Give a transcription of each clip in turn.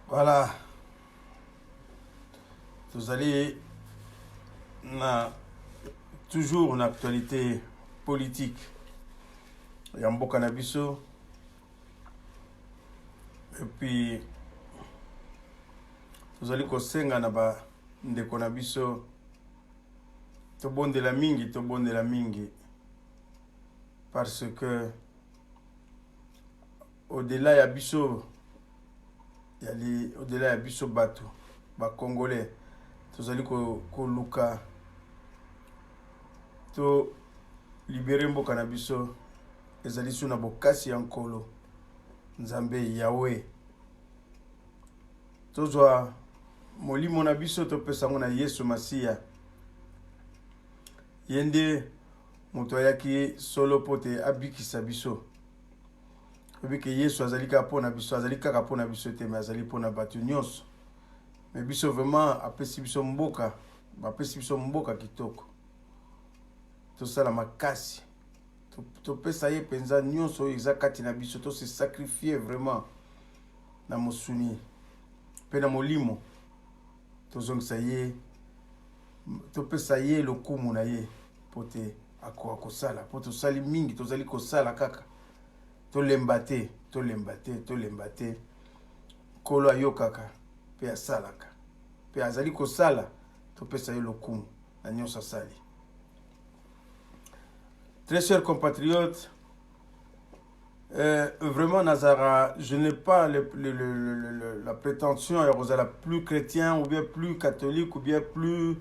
Voilà, vous allez toujours une actualité politique. Il y a un beau cannabis. Et puis, vous allez kosenga na ba ndeko na biso to bondela mingi parce que au-delà ya biso au-delà ya biso bato ba congolais tozali ko luka to libérer mboka na biso ezali suna bokasi ya nkolo nzambe Yahweh tozwa molimo na biso topesango na Yesu Masiya yende moto ayaki solo pote abikisa biso obike Yesu azali kaka pona biso azali kaka pona biso te mais azali pona bato nyonso mais biso vraiment apesi biso mboka bapesi biso mboka kitoko tosala makasi topesa ye penza nyonso oyo eza kati na biso to se sacrifier vraiment na mosuni pe na molimo tozongisa ye topesa ye lokumu na ye po te akoka kosala po tosali mingi tozali kosala kaka tolemba te nkolo ayokaka mpe asalaka mpe azali kosala topesa ye lokumu na nyonso asali. Très chers compatriotes, vraiment Nazara, je n'ai pas la prétention d'être la plus chrétien ou bien plus catholique ou bien plus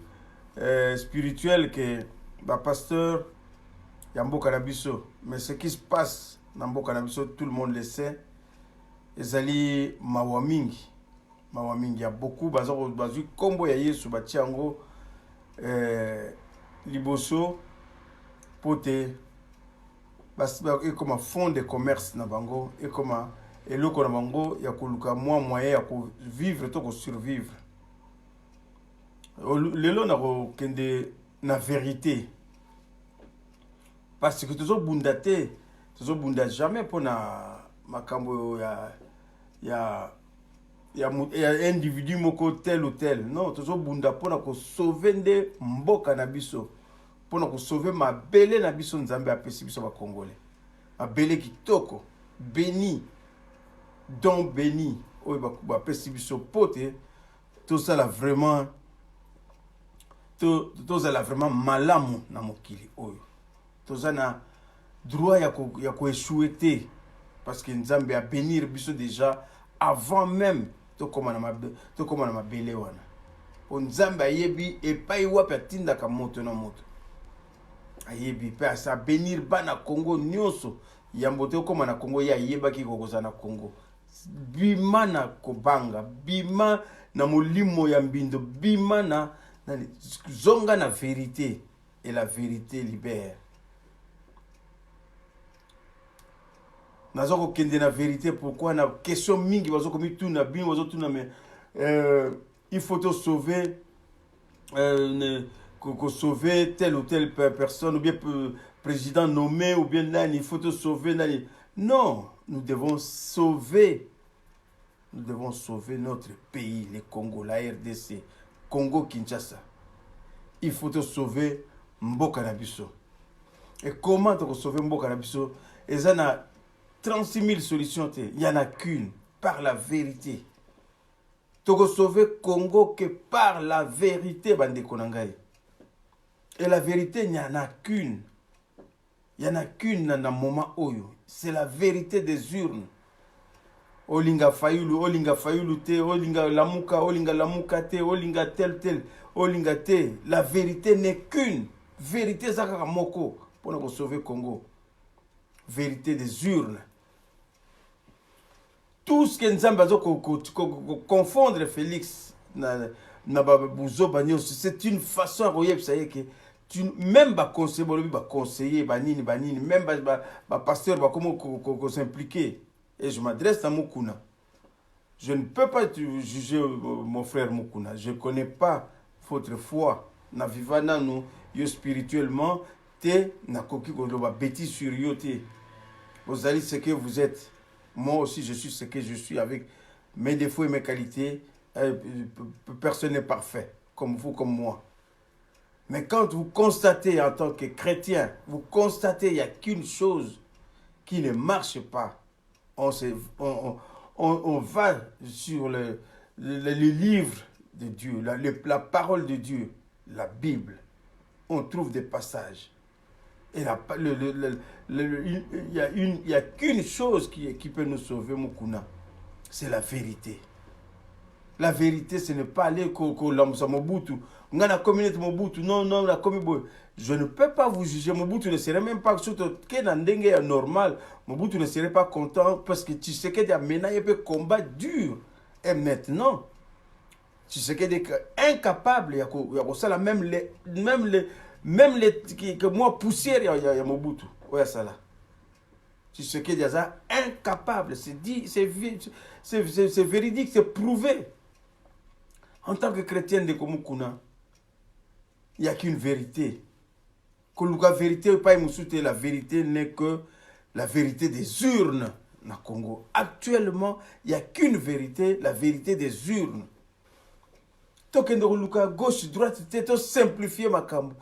spirituel que le pasteur Yambo Kanabiso. Mais ce qui se passe dans Yambo Kanabiso, tout le monde le sait. Ezali mawamingi. Il y a beaucoup de combo ya Yesu Batiango Liboso pote et comme un fonds de commerce na bango et comme eloko na bango ya koluka moyen ya ko vivre to ko survivre lelo na ko kende na vérité parce que toujours bunda jamais pour na makambo ya individu moko tel ou tel non toujours bunda pour na ko sauver nde mboka na biso pour nous sauver ma belle na biso nzambe apesi biso ba congolais ma belle kitoko béni donc béni oyo ba apesi biso pote tout ça là vraiment tout ça là vraiment malamu na mokili oyo tout ça na droit ya ko échouer parce que nzambe a bénir biso déjà avant même to koma na ma belle wana on nzambe ayebi epai wapi atindaka moto na moto ayebi pe asa bénir bana Congo nyonso yambote koma na Congo ya yebaki kokoza na Congo bima na kobanga bima na molimo ya mbindo bima na zonga na vérité et la vérité libère nazoko kende na vérité pourquoi na question mingi bazoko mituna bino bazotuna mais il faut te sauver sauver telle ou telle personne, ou bien président nommé, ou bien là, il faut te sauver. Non, nous devons sauver notre pays, le Congo, la RDC, Congo-Kinshasa. Il faut te sauver Mboka na biso. Et comment te sauver Mboka na biso? Il y en a 36 000 solutions, il n'y en a qu'une, par la vérité. Tu sauver Congo que par la vérité, bande konangai. Et la vérité, il n'y en a qu'une. Il n'y en a qu'une dans le moment où. C'est la vérité des urnes. Olinga fayulu te, olinga lamuka te, olinga tel, olinga te. La vérité n'est qu'une. Vérité zakaka moko pour nous sauver Congo. Vérité des urnes. Tout ce que nous avons confondre Félix, c'est une façon à regarder ça que même ba conseiller banini même ba pasteur ba comment s'impliquer et je m'adresse à Mukuna. Je ne peux pas juger mon frère Mukuna. Je connais pas votre foi na vivana nous yo spirituellement te na koki ko ba bêtise sur yo te. Vous allez ce que vous êtes. Moi aussi je suis ce que je suis avec mes défauts et mes qualités, personne n'est parfait, comme vous, comme moi. Mais quand vous constatez en tant que chrétien, vous constatez qu'il n'y a qu'une chose qui ne marche pas, on va sur le livre de Dieu, la parole de Dieu, la Bible. On trouve des passages. Et il n'y a qu'une chose qui peut nous sauver, Mukuna. C'est la vérité. La vérité, ce n'est pas aller à Mobutu. La communauté Mobutu, non, la communauté. Je ne peux pas vous juger. Mobutu ne serait même pas normal. Mobutu ne serait pas content parce que tu sais qu'il y a maintenant un combat dur. Et maintenant, tu sais qu'il est incapable. Il y a ça, même les que moi poussière, il y a Mobutu. Ouais, ça là. Tu sais qu'il y a ça incapable. C'est dit, c'est véridique, c'est prouvé. En tant que chrétien de Komukuna, il n'y a qu'une vérité. La vérité n'est que la vérité des urnes dans le Congo. Actuellement, il n'y a qu'une vérité, la vérité des urnes. Gauche, droite, tu simplifier ma cambo.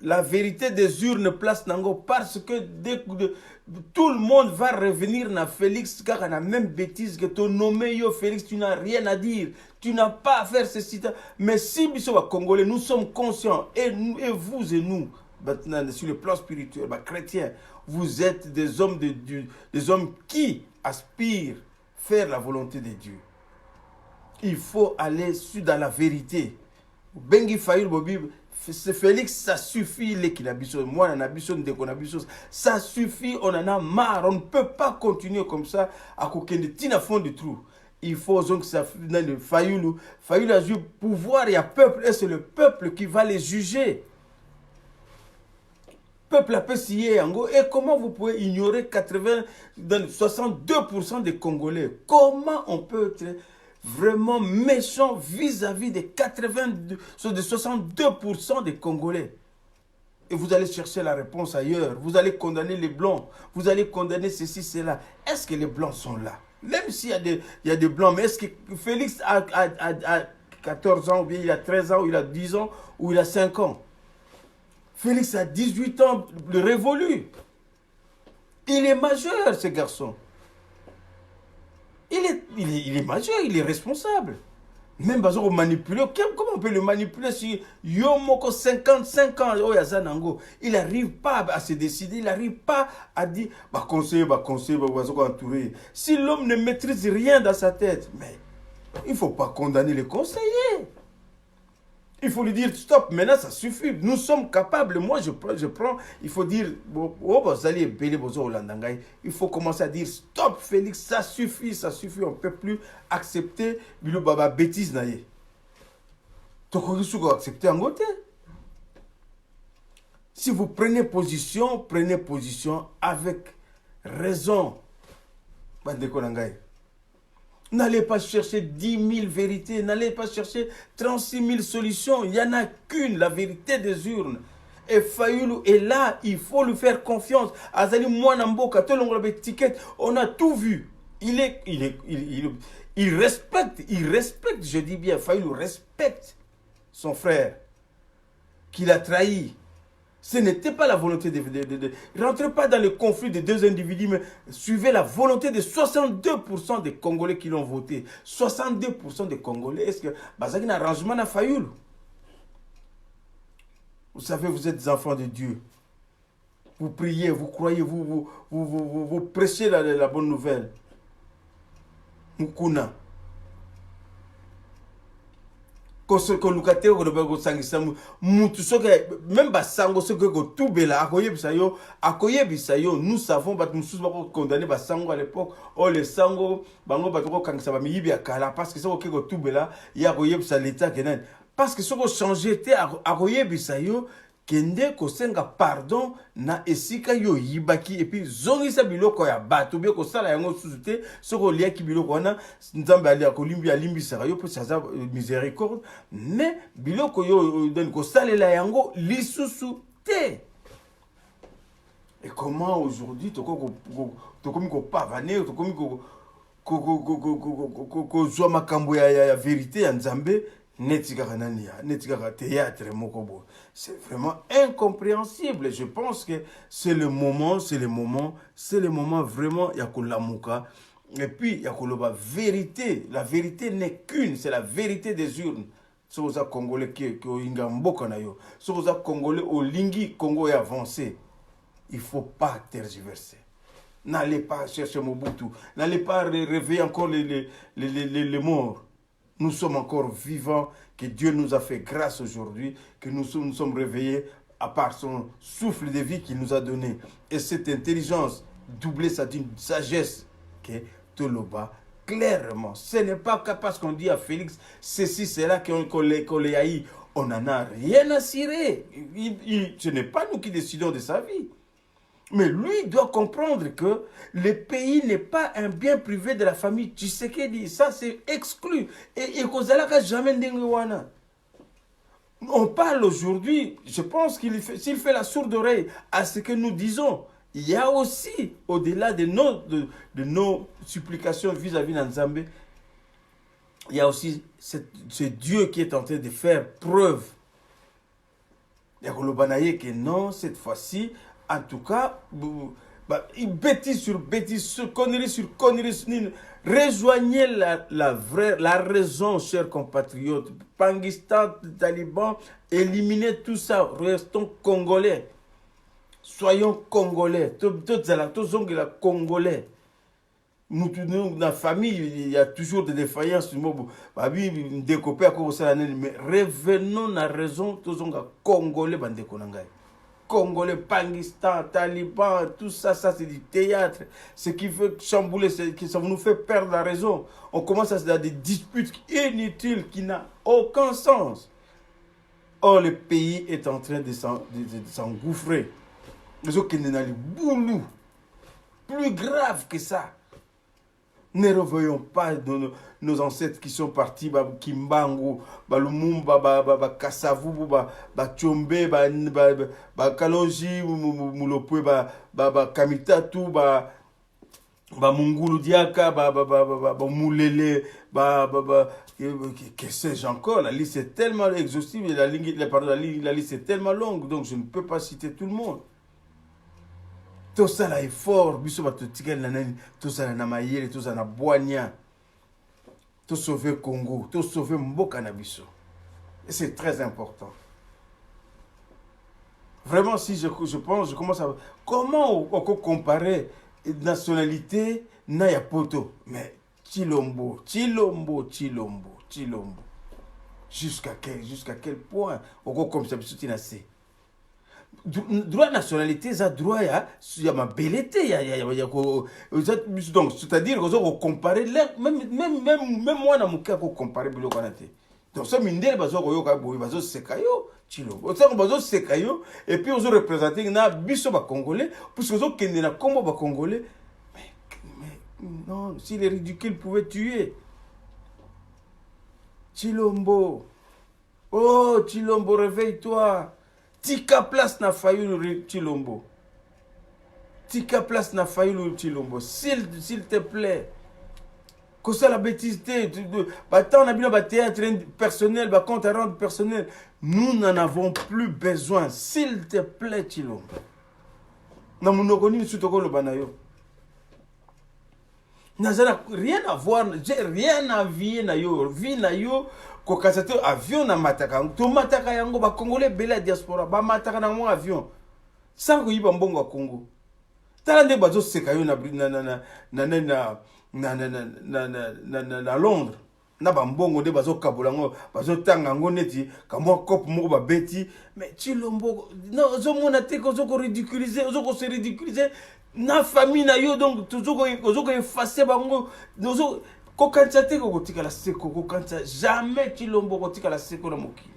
La vérité des urnes place nango parce que tout le monde va revenir na Félix car on a même bêtise que ton nommé yo Félix, tu n'as rien à dire, tu n'as pas à faire ceci. Mais si nous sommes Congolais, nous sommes conscients et vous et nous sur le plan spirituel, chrétiens, vous êtes des hommes de Dieu, des hommes qui aspirent faire la volonté de Dieu. Il faut aller dans la vérité. Bengi Fayul Bobi, Félix, ça suffit, moi, ça suffit, on en a marre, on ne peut pas continuer comme ça à coquer de tina fond du trou. Il faut donc que ça Fayulu a eu pouvoir, il y a peuple, et c'est le peuple qui va les juger. Peuple a payé en go. Et comment vous pouvez ignorer 62% des Congolais? Comment on peut être vraiment méchant vis-à-vis des 62% des Congolais? Et vous allez chercher la réponse ailleurs. Vous allez condamner les Blancs. Vous allez condamner ceci, cela. Est-ce que les Blancs sont là? Même s'il y a des Blancs, mais est-ce que Félix a 14 ans, ou bien il a 13 ans, ou il a 10 ans, ou il a 5 ans? Félix a 18 ans, le révolu. Il est majeur, ce garçon. Il est majeur, il est responsable. Même si on manipule, comment on peut le manipuler si Yomoko 55 ans, il n'arrive pas à se décider, il n'arrive pas à dire, conseiller, entourer. Si l'homme ne maîtrise rien dans sa tête, mais il ne faut pas condamner les conseillers. Il faut lui dire, stop, maintenant ça suffit. Nous sommes capables. Moi, je prends, il faut dire, il faut commencer à dire, stop, Félix, ça suffit. On ne peut plus accepter le baba bêtise. Accepter en côté. Si vous prenez position avec raison. N'allez pas chercher 10 000 vérités, n'allez pas chercher 36 000 solutions. Il n'y en a qu'une, la vérité des urnes. Et Fayulu est là, il faut lui faire confiance. Azali Mwanamboka, on a tout vu. Il respecte, je dis bien, Fayulu respecte son frère qu'il a trahi. Ce n'était pas la volonté de rentrez pas dans le conflit de deux individus, mais suivez la volonté de 62% des Congolais qui l'ont voté. 62% des Congolais. Est-ce que Bazaki n'a arrangement n'a failli? Vous savez, vous êtes des enfants de Dieu. Vous priez, vous croyez, vous prêchez la bonne nouvelle. Mukuna. Même basango ce que tout bela akoye bisayo nous savons bat mususu ba condamner basango à l'époque les sango bango batoko kangisa ba miyibi akala parce que ce que tout bela ya akoye bisa l'état kenan parce que ce que changer te akoye bisayo kende kosenga pardon na esika yo yibaki et puis zongisa biloko ya bato be ko sala yango susute soko lia ki biloko wana nzambe ali akolimbi alimbisa yo pour ça miséricorde mais biloko yo donne ko salela yango lisusu te. Et comment aujourd'hui to komi ko pavaner to komi ko kozwa makambo ya vérité ya nzambe neti kaka nani ya neti kaka théâtre moko boye. C'est vraiment incompréhensible. Je pense que c'est le moment vraiment ya kolamuka. Et puis ya koloba vérité. La vérité n'est qu'une, c'est la vérité des urnes. Si vous êtes Congolais qui inga mboka na yo, si vous êtes Congolais au lingi Congo est avancé, il ne faut pas tergiverser. N'allez pas chercher Mobutu, n'allez pas réveiller encore les morts. Nous sommes encore vivants, que Dieu nous a fait grâce aujourd'hui, que nous sommes réveillés à part son souffle de vie qu'il nous a donné. Et cette intelligence, doublée ça d'une sagesse, que Toloba, clairement, ce n'est pas parce qu'on dit à Félix, ceci, cela, qu'on les haït. On n'en a rien à cirer. Ce n'est pas nous qui décidons de sa vie. Mais lui doit comprendre que le pays n'est pas un bien privé de la famille Tshisekedi. Ça, c'est exclu. Et Kozalaka jamais n'dengewana. On parle aujourd'hui, je pense s'il fait la sourde oreille à ce que nous disons, il y a aussi, au-delà de nos supplications vis-à-vis d'Anzambé, il y a aussi ce Dieu qui est en train de faire preuve. Il y a que non, cette fois-ci, en tout cas, bêtise sur bêtise, connerie sur connerie. Rejoignez la raison, chers compatriotes. Pangistan, Taliban, éliminez tout ça. Restons congolais. Soyons congolais. Tous les congolais. Nous, dans la famille, il y a toujours des défaillances. Mais revenons à la raison. Tous les congolais. Congolais, Pangistan, Taliban, tout ça, c'est du théâtre. Ce qui veut chambouler, ça nous fait perdre la raison. On commence à des disputes inutiles qui n'ont aucun sens. Or, le pays est en train de s'engouffrer. Les autres qui n'ont boulot. Plus grave que ça. Ne revoyons pas nos ancêtres qui sont partis, Kimbangu, Lumumba, Kassavu, Tchombe, Kalonji, Mulopwe, Kamitatu, Mungulu Diaka, Moulele, que sais-je encore. La liste est tellement exhaustive, la liste est tellement longue, donc je ne peux pas citer tout le monde. Tout ça est fort, biso ba totikel na nani, tout ça na mayele, tout ça na boigna. Tout sauver Congo, tout sauver mboka na biso. Et c'est très important. Vraiment, si je pense, je commence à... Comment on peut comparer nationalité na ya poto? Mais Chilombo. Jusqu'à quel point on peut comme ça biso tinasé? Droit nationalité, ça droit il y a ma belleté, donc c'est-à-dire qu'on comparer même moi na muka ko comparer bilo kanate. Donc ça mindele bazo ko yoka boy bazo sekayo chilo. Ça bazo sekayo et puis on se représenter na biso ba congolais puisque on kende na kombo ba congolais. Mais non, si les ridicules pouvaient tuer. Chilombo. Oh, Chilombo, réveille-toi. Tika place na faillu Chilombo. Tika place na faillu Chilombo. S'il te plaît. Que ça la bêtise. Tant on a bien théâtre personnel, compte à rendre personnel. Nous n'en avons plus besoin. S'il te plaît, Chilombo. Na monokoni sutoko lo banayo. N'a rien à voir, j'ai rien à vie na yo. Vie na yo. Kokasate avion na mataka to mataka yango ba congolais bela diaspora ba mataka na mo avion sans ko yiba mbongo Congo tala nde bazo seka yo na Londres na ba mbongo nde bazo kabola ngo bazo tanga ngo neti ka mo cop moko ba beti mais Chilombo non zo mona te ko zo ko ridiculiser zo ko se ridiculiser na famille na yo donc toujours ko effacer bango zo Kokanchate kokotika la seko kokancha jamais Chilombo kotika la seko na mokili.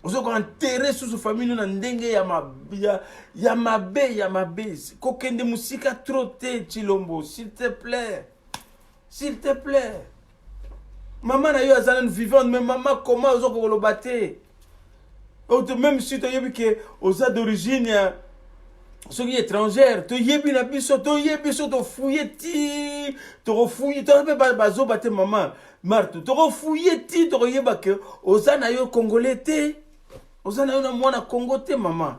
Ozo ko enterrer sous famille na ndenge ya mabe kokende musika trotter Chilombo s'il te plaît. S'il te plaît. Maman na yo azana vivante mais maman comment ozo ko lobaté. Même si tu as vu que aux d'origine ceux qui étrangères, tu yebi na biso, tu fouillé ti, tu refouillé, tu as bazo bate maman, Marthe, tu refouillé ti, tu yeba que ozana yo congolais te, ozana yo na mwana Congo te maman.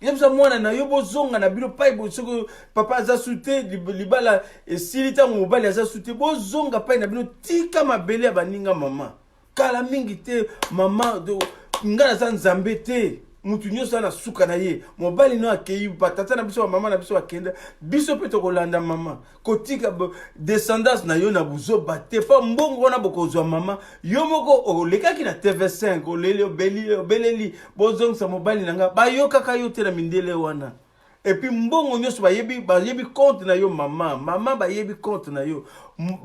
Yebza mwana na yo bozonga na bino pai bo soko papa aza sute libala esilita mobali aza sute bozonga pai na bino tika mabele ya baninga maman. Kala mingi te maman do ngana za nzambe te. Mutu nyonso na suka na ye mobali no akei batata na biso mama na biso akenda biso pe to kolanda mama kotika descendance na yo na buzo bate pa mbongo na bokozwa mama yo moko olekaki na TV5 olele obeleli bozong sa mobali nanga bayoka kayo te na mindele wana et puis mbongo nyonso bayebi compte na yo mama bayebi compte na yo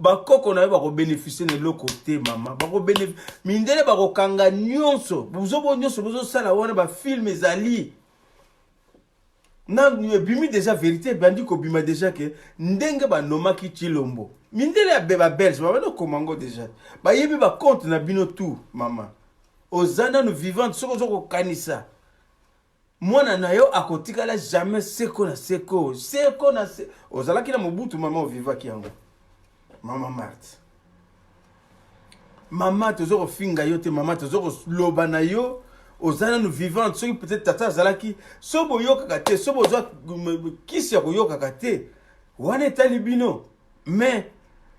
bakoko na yo bako bénéficier na loko te mama bako bénéficier mindele bako kanga nyonso buzobo nyonso bozo sala wana ba film ezali na bimi déjà vérité bandi ko bima déjà que ndenge ba nomaki Chilombo mindele ya beba belge ba no komango déjà bayebi ba compte na bino tout mama ozana no vivante soko kanisa mwana na yo akotikala jamais seko na seko ozalaki na mobutu mama ovivaki yango mama Marthe mama tozoko finga yo te mama tozoko loba na yo ozana no vivante soki peut-être tata azalaki so boyokaka te so bozwa kisi ya koyokaka te wana etali bino mais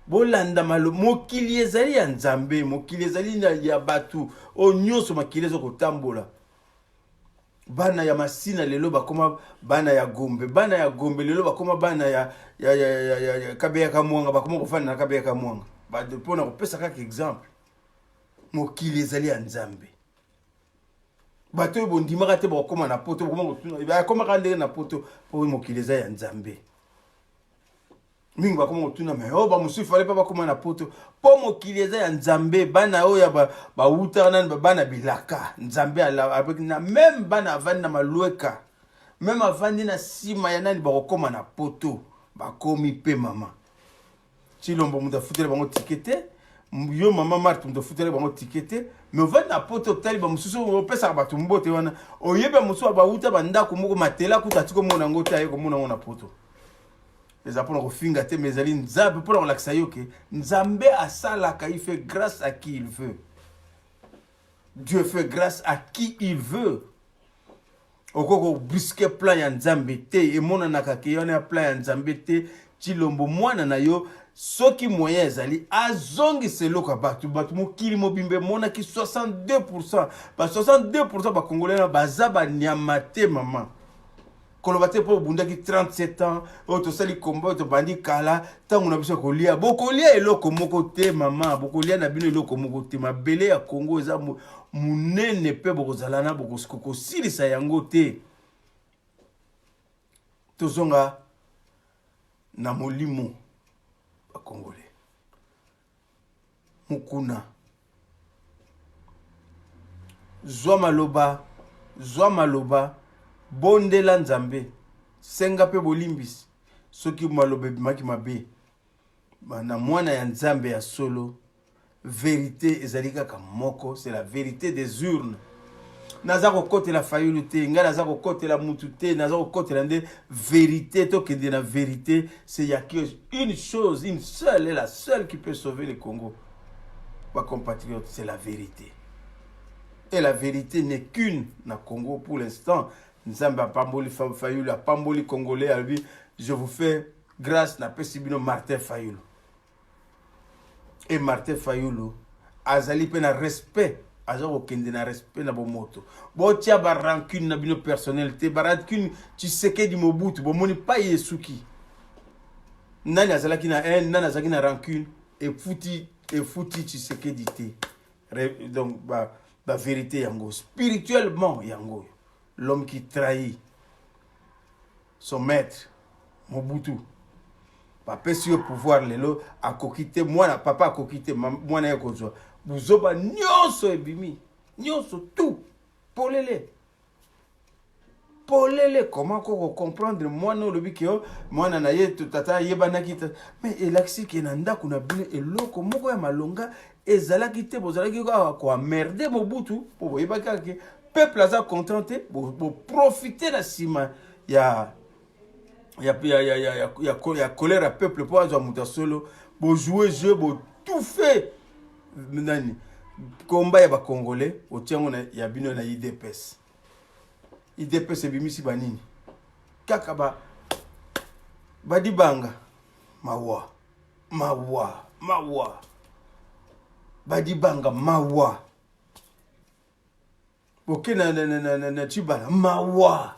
bolanda malo mokili ezali ya nzambe mokili ezali ya batu o nyonso makili ezokotambola bana ya masina lelo bakoma bana ya gombe lelo bakoma bana ya kabeya kamwanga bakoma kofana na kabeya kamwanga pona kopesa kaka exemple mokili ezali ya nzambe bato oyo bondimaka te bakoma na poto bakomaka ndenge na poto po mokili eza ya nzambe mingi bakoma kotuna me o bamosusu fale mpe bakoma na poto po mokili eza ya nzambe bana oyo bawutaka nani bana bilaka nzambe na meme bana avandi na malweka meme avandi na nsima ya nani bakokoma na poto bakomi mpe mama Chilombo mutu afutela bango tike te yo mama Marthe mutu afutela bango tike te me ovandi na poto otali bamosusu opesaka bato mbote wana oyebi bamosusu bawuta bandako moko matela kuta ati komona yango te aye komona yango na poto les apprendre au finga te mais ali nzambe pour la sayoke nzambe asalaka il fait grâce à qui il veut Dieu fait grâce à qui il veut okoko briske plan ya nzambe te e mona nakake yona plan ya nzambe te Chilombo mwana na yo soki moyen ezali azongi seloka batu mokili mobimbe mona ki 62% ba 62% ba congolais na bazaba nyama te mama koloba te po bundaki 37 ans oto sali kombo to bandi kala tangu na biso kolia bokolia eloko moko te mama bokolia na bino eloko moko te mabele ya Congo eza munene pe bokozala na bokosiko silisa yango te tozonga na molimo ba congolais mukuna zwa maloba bondela nzambe senga pe bolimbisi soki maloba bimaki mabe na mwana ya nzambe ya solo vérité ezali kaka moko c'est la vérité des urnes naza kokotela fayulu te nga naza kokotela mutu te naza kokotela nde vérité tokende na vérité c'est ya une chose une seule et la seule qui peut sauver le Congo ma compatriote c'est la vérité et la vérité n'est qu'une na Congo pour l'instant. Nzambe apamboli Fayulu apamboli congolais à lui je vous fais grâce na pesibino Martin Fayulu et Martin Fayulu azali pe na respect azako kende na respect na bomoto botia ba rancune na bino personnalité ba rancune Tshisekedi Mobutu bomoni pa yesuki nani azalaki na haine nani azalaki na rancune et futi Tshisekedi te donc ba vérité yango spirituellement yango l'homme qui trahit son maître, Mobutu. Papa si au pouvoir lelo a kokite moi papa a kokite moi na yakozwa. Buzoba nyonso ebimi, nyonso tout. Polele comment qu'on comprendre moi no lobi ke moi na ye tata yebana kita mais elaxi ke na ndako na bino eloko moko ya malonga ezalaki te bozalaki ko merder Mobutu pour yebaka ke peuple aza contenté pour profiter la sima ya colère à peuple pour azwa muta solo bo jouer jeu bo tout fait nani combat ya ba congolais otiango na ya bino na IDPS ebimisi banini kaka badibanga mawa badibanga mawa boke na chibala mawa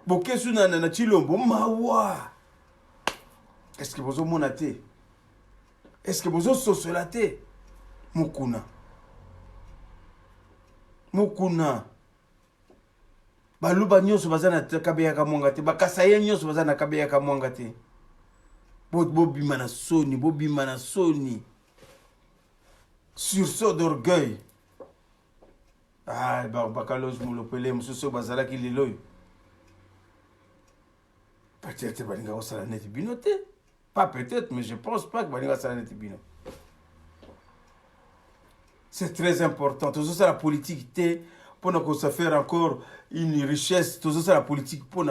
boke su na chilombo mawa. Est-ce que vous avez te? Est-ce que vous avez société? Mukuna baluba nyonso baza na kabeya ka mwanga te bakasaye nyonso baza na kabeya ka mwanga te bobima na soni sursaut d'orgueil. Ah bakaloz mulopele mususu bazalaki lelo peut-être balinga kosala neti bino te, pas peut-être mais je pense pas que balinga kosala neti bino. C'est très important. Tout ça, la politique, pour se faire encore une richesse, tout ça, la politique, pour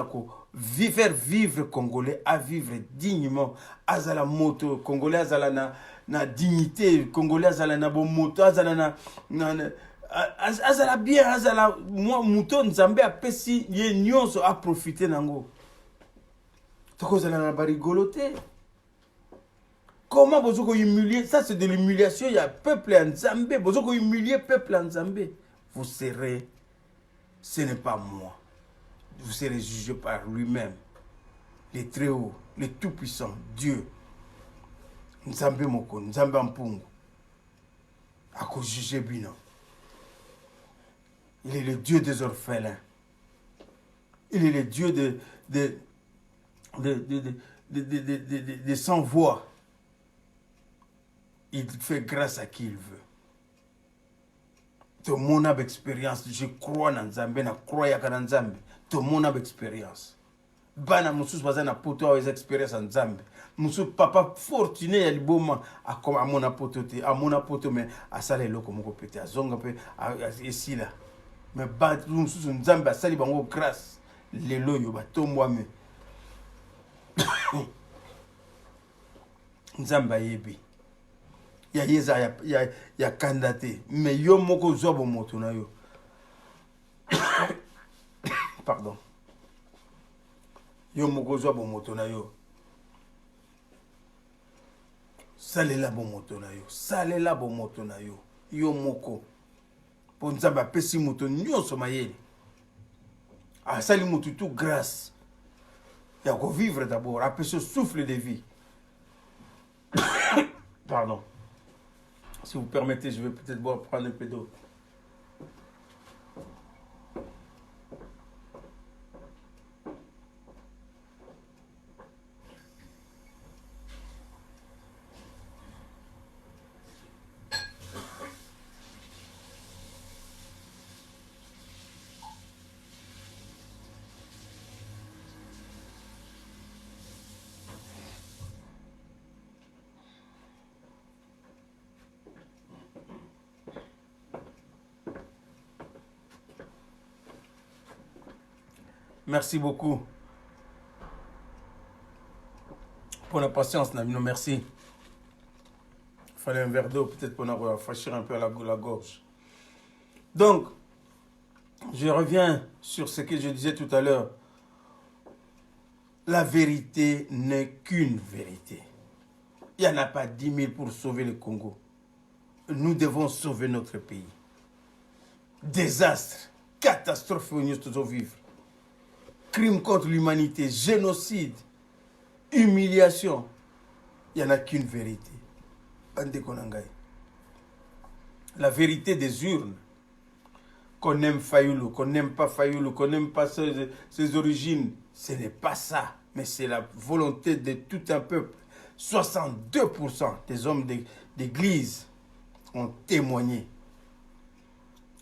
faire vivre Congolais, à vivre dignement, à la moto, Congolais, à la dignité, Congolais, à la moto, à la bien, à la mouton, Zambé, à Pessi, y'en a profité nango. Tout ça, la barigoloté. Comment vous avez humilié? Ça, c'est de l'humiliation. Il y a peuple en Zambé. Vous avez humilié peuple en Zambé. Vous serez, ce n'est pas moi. Vous serez jugé par lui-même. Le très haut, le tout-puissant, Dieu. Nzambé Moko, Nzambé Ampungu. A cause juger Bino. Il est le Dieu des orphelins. Il est le Dieu des sans-voix. Il fait grâce à qui il veut. Tout le monde a expérience. Je crois dans Nzambe, je crois dans Nzambe. Tout le monde a expérience. Bana musus bazana poto a expérience en Nzambe. Musu papa fortuné ya liboma a comme à mon apotote, à mon apoto mais à sale loko moko pété à zonga pe à ici là. Mais ba musus Nzambe a sali bango grâce. Lelo yo ba tombo me. Nzambe yebi. Ya kandate mais yo moko zobo moto na yo. Pardon. Yo moko zobo moto na yo. Salela bo moto na yo. Salela bo moto na yo. Yo moko. Po nzamba pesi moto nyonso mayele. A sali moto tout grâce. Ya ko vivre d'abord, après ce souffle de vie. Pardon. Si vous permettez, je vais peut-être prendre un peu d'eau. Merci beaucoup pour la patience, Namino. Merci. Il fallait un verre d'eau, peut-être pour rafraîchir un peu la gorge. Donc, je reviens sur ce que je disais tout à l'heure. La vérité n'est qu'une vérité. Il n'y en a pas 10 000 pour sauver le Congo. Nous devons sauver notre pays. Désastre, catastrophe où nous devons vivre. Crime contre l'humanité, génocide, humiliation. Il n'y en a qu'une vérité. La vérité des urnes. Qu'on aime Fayoulou, qu'on n'aime pas Fayoulou, qu'on n'aime pas ses origines. Ce n'est pas ça, mais c'est la volonté de tout un peuple. 62% des hommes d'église ont témoigné.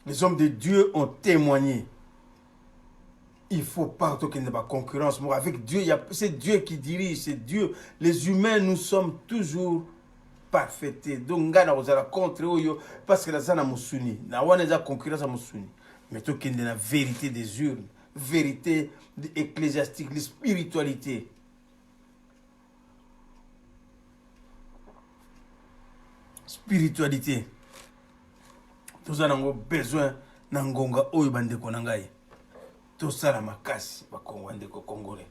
Les hommes de Dieu ont témoigné. Il ne faut pas qu'il n'y ait pas de concurrence. Avec Dieu, c'est Dieu qui dirige, c'est Dieu. Les humains, nous sommes toujours parfaits. Donc, nous sommes contre eux parce que nous sommes musuni. Nous avons concurrence à musuni. Mais tout qu'il y ait la vérité des urnes, vérité ecclésiastique, la spiritualité. Spiritualité. Tout ça, nous avons besoin d'un ngonga oyo bandeko na ngai. Tout ça, la makasi, bakongwandeko congolais.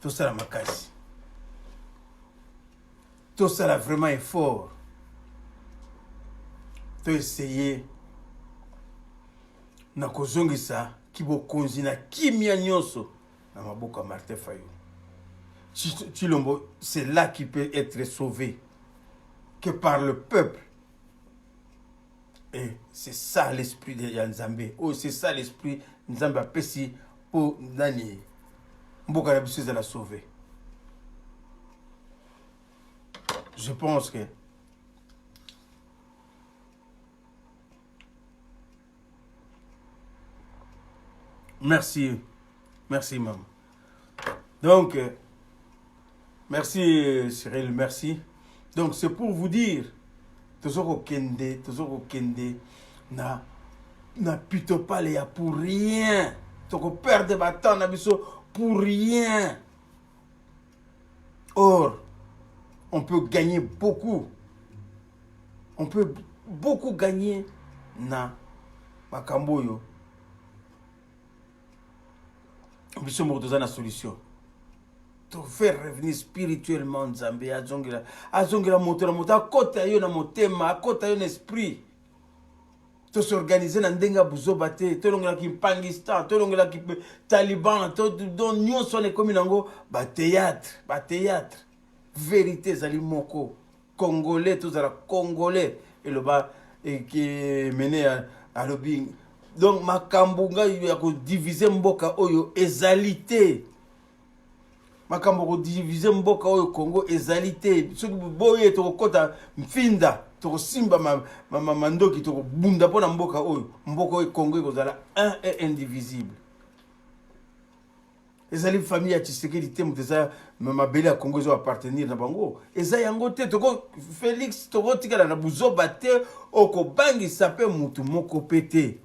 Tout ça, la makasi. Tout ça, là, vraiment effort. Tout essayer. Na kozongisa kibokonzi na kimia nyonso na maboka Martin Fayulu. Chilombo, c'est là qu'il peut être sauvé. Que par le peuple. Et c'est ça l'esprit de Nzambe. Oh, c'est ça l'esprit de Nzambe Pessi pour Nani. Mboka na biso la sauver. Je pense que merci maman. Donc merci Cyril, merci. Donc c'est pour vous dire toujours kende na plutôt pas les pour rien. Toko perdre battant na biso pour rien. Or on peut gagner beaucoup. On peut beaucoup gagner na makamboyo. Biso mo tozana solution. To faire revenir spirituellement Nzambe azongela moto na moto akota yo na motema akota yo na esprit. To s'organiser na ndenga buzoba te to longela ki Pakistan to longela ki Taliban to don nyonso ne komi nango ba théâtre vérité zali moko congolais to zala congolais et le ba qui mené à lobbying. Donc makambo nga ya ko diviser mboka oyo ezalité. Makambo ko diviser mboka oyo Congo ezalité. Soki boye to kota mfinda to simba mandoki to bunda pona mboka oyo Congo ko zala un et indivisible. Ezali famille ya Tshisekedi te muteza mabele ya Congo zo appartenir na bango. Eza yango te to Félix to tikala na buzoba te oko bangi sape mutu moko pété.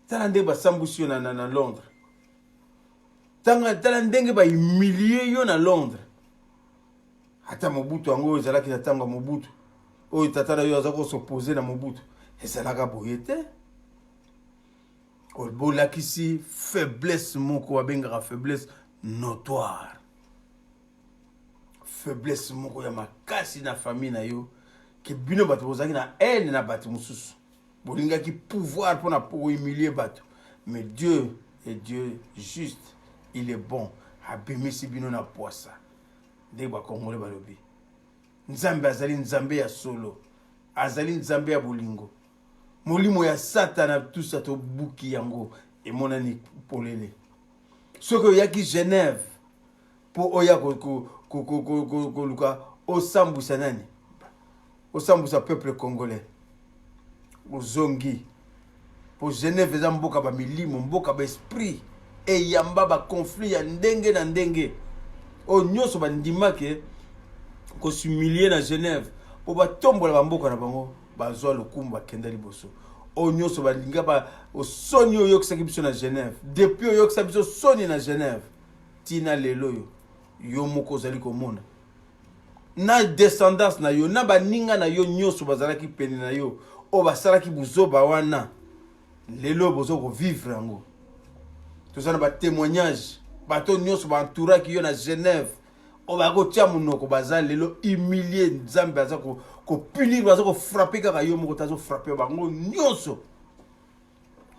Tala ndenge basambusi yo na Londres. Tala ndenge ba humilier yo na Londres. Ata Mobutu ango ezalaki na tanga Mobutu. Oyo tatala yo azako s'opposer na Mobutu. Ezalaka boye te. Olbolakisi faiblesse moko abengaka faiblesse notoire. Faiblesse moko ya makasi na famille na yo. Ke bino bato bozaki na haine na bato mususu. Bolinga qui pouvoir pour humilier bateau. Mais Dieu est Dieu juste. Il est bon. Abimisi bino na poisa. Deba Congolais balobi. Nzambe azali Nzambe ya solo. Azali Nzambe ya bolingo. Molimo ya satana tout ça to buki yango. Et monani polele. Soko yaki Genève. Pour oya ko luka. Osambusa nani. Osambusa peuple congolais. Ozongi pour Genève eza mboka ba milimo mboka ba esprit et yamba ba conflit ya ndenge na ndenge o nyonso ba ndimake ko s'humilier na Genève po ba tombola ba mboka na bango bazwa lokumba kenda liboso o nyonso ba linga ba o soni oyo kisaki biso na Genève depuis oyo kisaki biso soni na Genève tina lelo yo moko zali komona na descendance na yo na ba ninga na yo nyonso bazalaki pene na yo o basalaki buzoba wana lelo bozo ko vivre yango to ça na ba témoignage bato nyonso ba entouraki yo na Genève o ba ko tia munoko bazali lelo humilier Nzambe azako ko punir bazako frapper kaka yo moko tazo frapper bango nyonso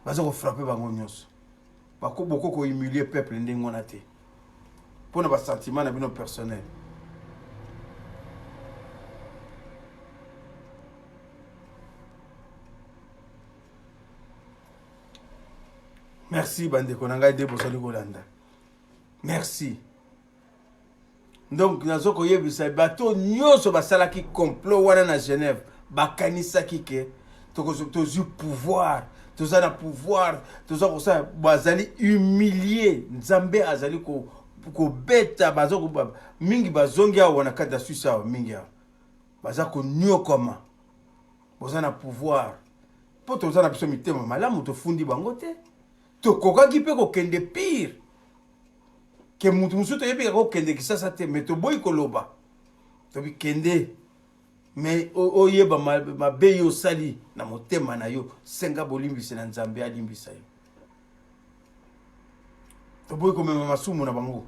bazako frapper bango nyonso bako boko ko humilier peuple ndenge wana te pona ba sentiment na bino personnel. Merci bandeko nanga de bosali kolanda. Merci. Donc nazo ko yebisa bato nyonso basalaki complot wana na Genève bakanisaki ke tozu pouvoir tozana pouvoir tozo ça bazali humilier Nzambe azali ko beta bazoko mingi bazongi wana kata Suisse mingi bazako nyokoma bozana pouvoir po toza na biso mitema malamu tofundi bango te tokokaki mpe kokende pire ke mutu mosusu toyebika kokende kisasa te me toboyi koloba tobi kende me oyeba mabe yo osali na motema na yo senga bolimbisi na nzambe alimbisa yo toboyi komema masumu na bango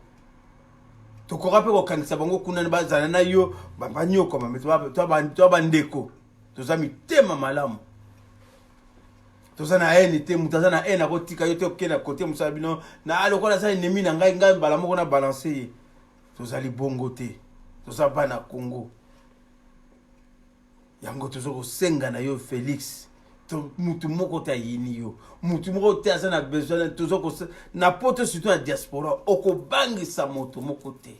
tokoka mpe kokanisa bango kuna bazala na yo banyokoma me toa bandeko toza mitema malamu toza na haine te mutu aza na haine akotika yo te okende kote mosala bino na lokola aza ennemi na ngai mbala moko na balanse ye tozali bongo te toza bana Congo yango toza kosenga na yo Félix mutu moko te ayini yo mutu moko te aza na besoin toza na poto surtout na diaspora okobangisa moto moko te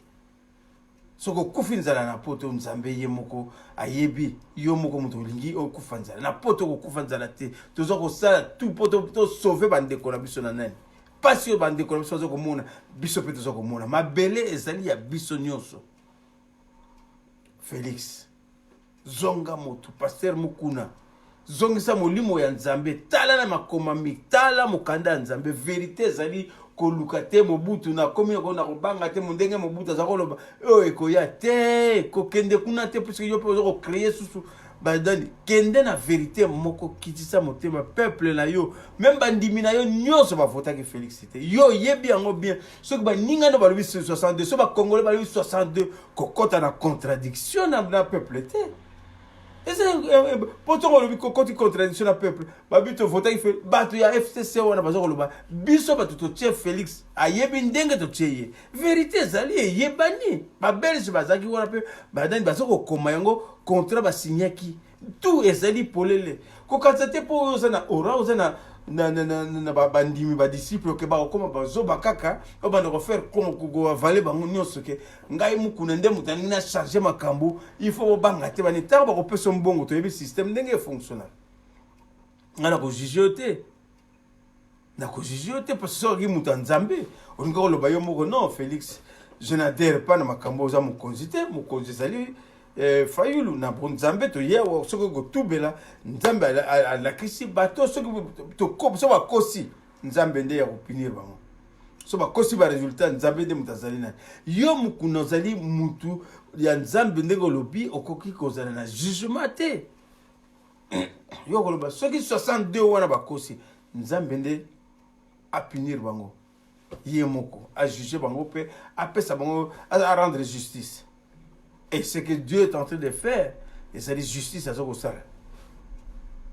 soko okufi nzala na poto nzambe ye moko ayebi yo moko moto olingi okufa nzala na poto kokufa nzala te toza kosala tout poto tosauve bandeko na biso na nani pasi oyo bandeko na biso baza komona biso mpe toza komona mabele ezali ya biso nyonso Félix zonga motu paster mukuna zongisa molimo ya nzambe tala na makomami tala mokanda ya nzambe verite ezali koluka te mobutu na komi na kobanga te mondenge mobutu aza koloba oyo ekoya te kokende kuna te puisque yo mpe oza kocreye susu badani kende na verite moko kitisa motema peuple na yo même bandimi na yo nyonso bavotaki Félix te yo yebi yango bien soki baningano balobi 62 so bakongole balobi 62 kokota na contradiction na peuple te pourtant on côté contradiction na peuple babito voter fait bato ya FCC wana bazo koloba biso bato to tie Félix ayebi ndenge to tie vérité ezali yebani ba belge bazaki wana pe badani bazo ko koma yango contrat ba signaki tout ezali polele ko katsate po ozana ora ozana na bandimi ba disciple ke ba koma bazo bakaka obana ko faire comme ko avaler bango nyonso ke ngai mukuna nde mutani na charger makambu il faut banga te bani ta ba ko peso mbongo to yebi système ndenge fonctionnel ngana ko jijote na ko jijote parce que soki muta nzambe on ko lo ba yo moko non Félix je n'adhère pas na makambo za mukonzi te mukonzi sali Fayulu na nzambe to ye soko go tubela nzambe alakisi bato soko to ko so bakosi nzambe nde ya opinir bango so bakosi ba resultat nzambe nde mutazali na yo mukuna zali mutu ya nzambe nde golobi okoki kozala na jugement te yo goloba soki 62 wana bakosi nzambe nde a punir bango ye moko a juger bango pe a pesa bango a rendre justice. Et ce que Dieu est en train de faire, et c'est la justice à ce que ça.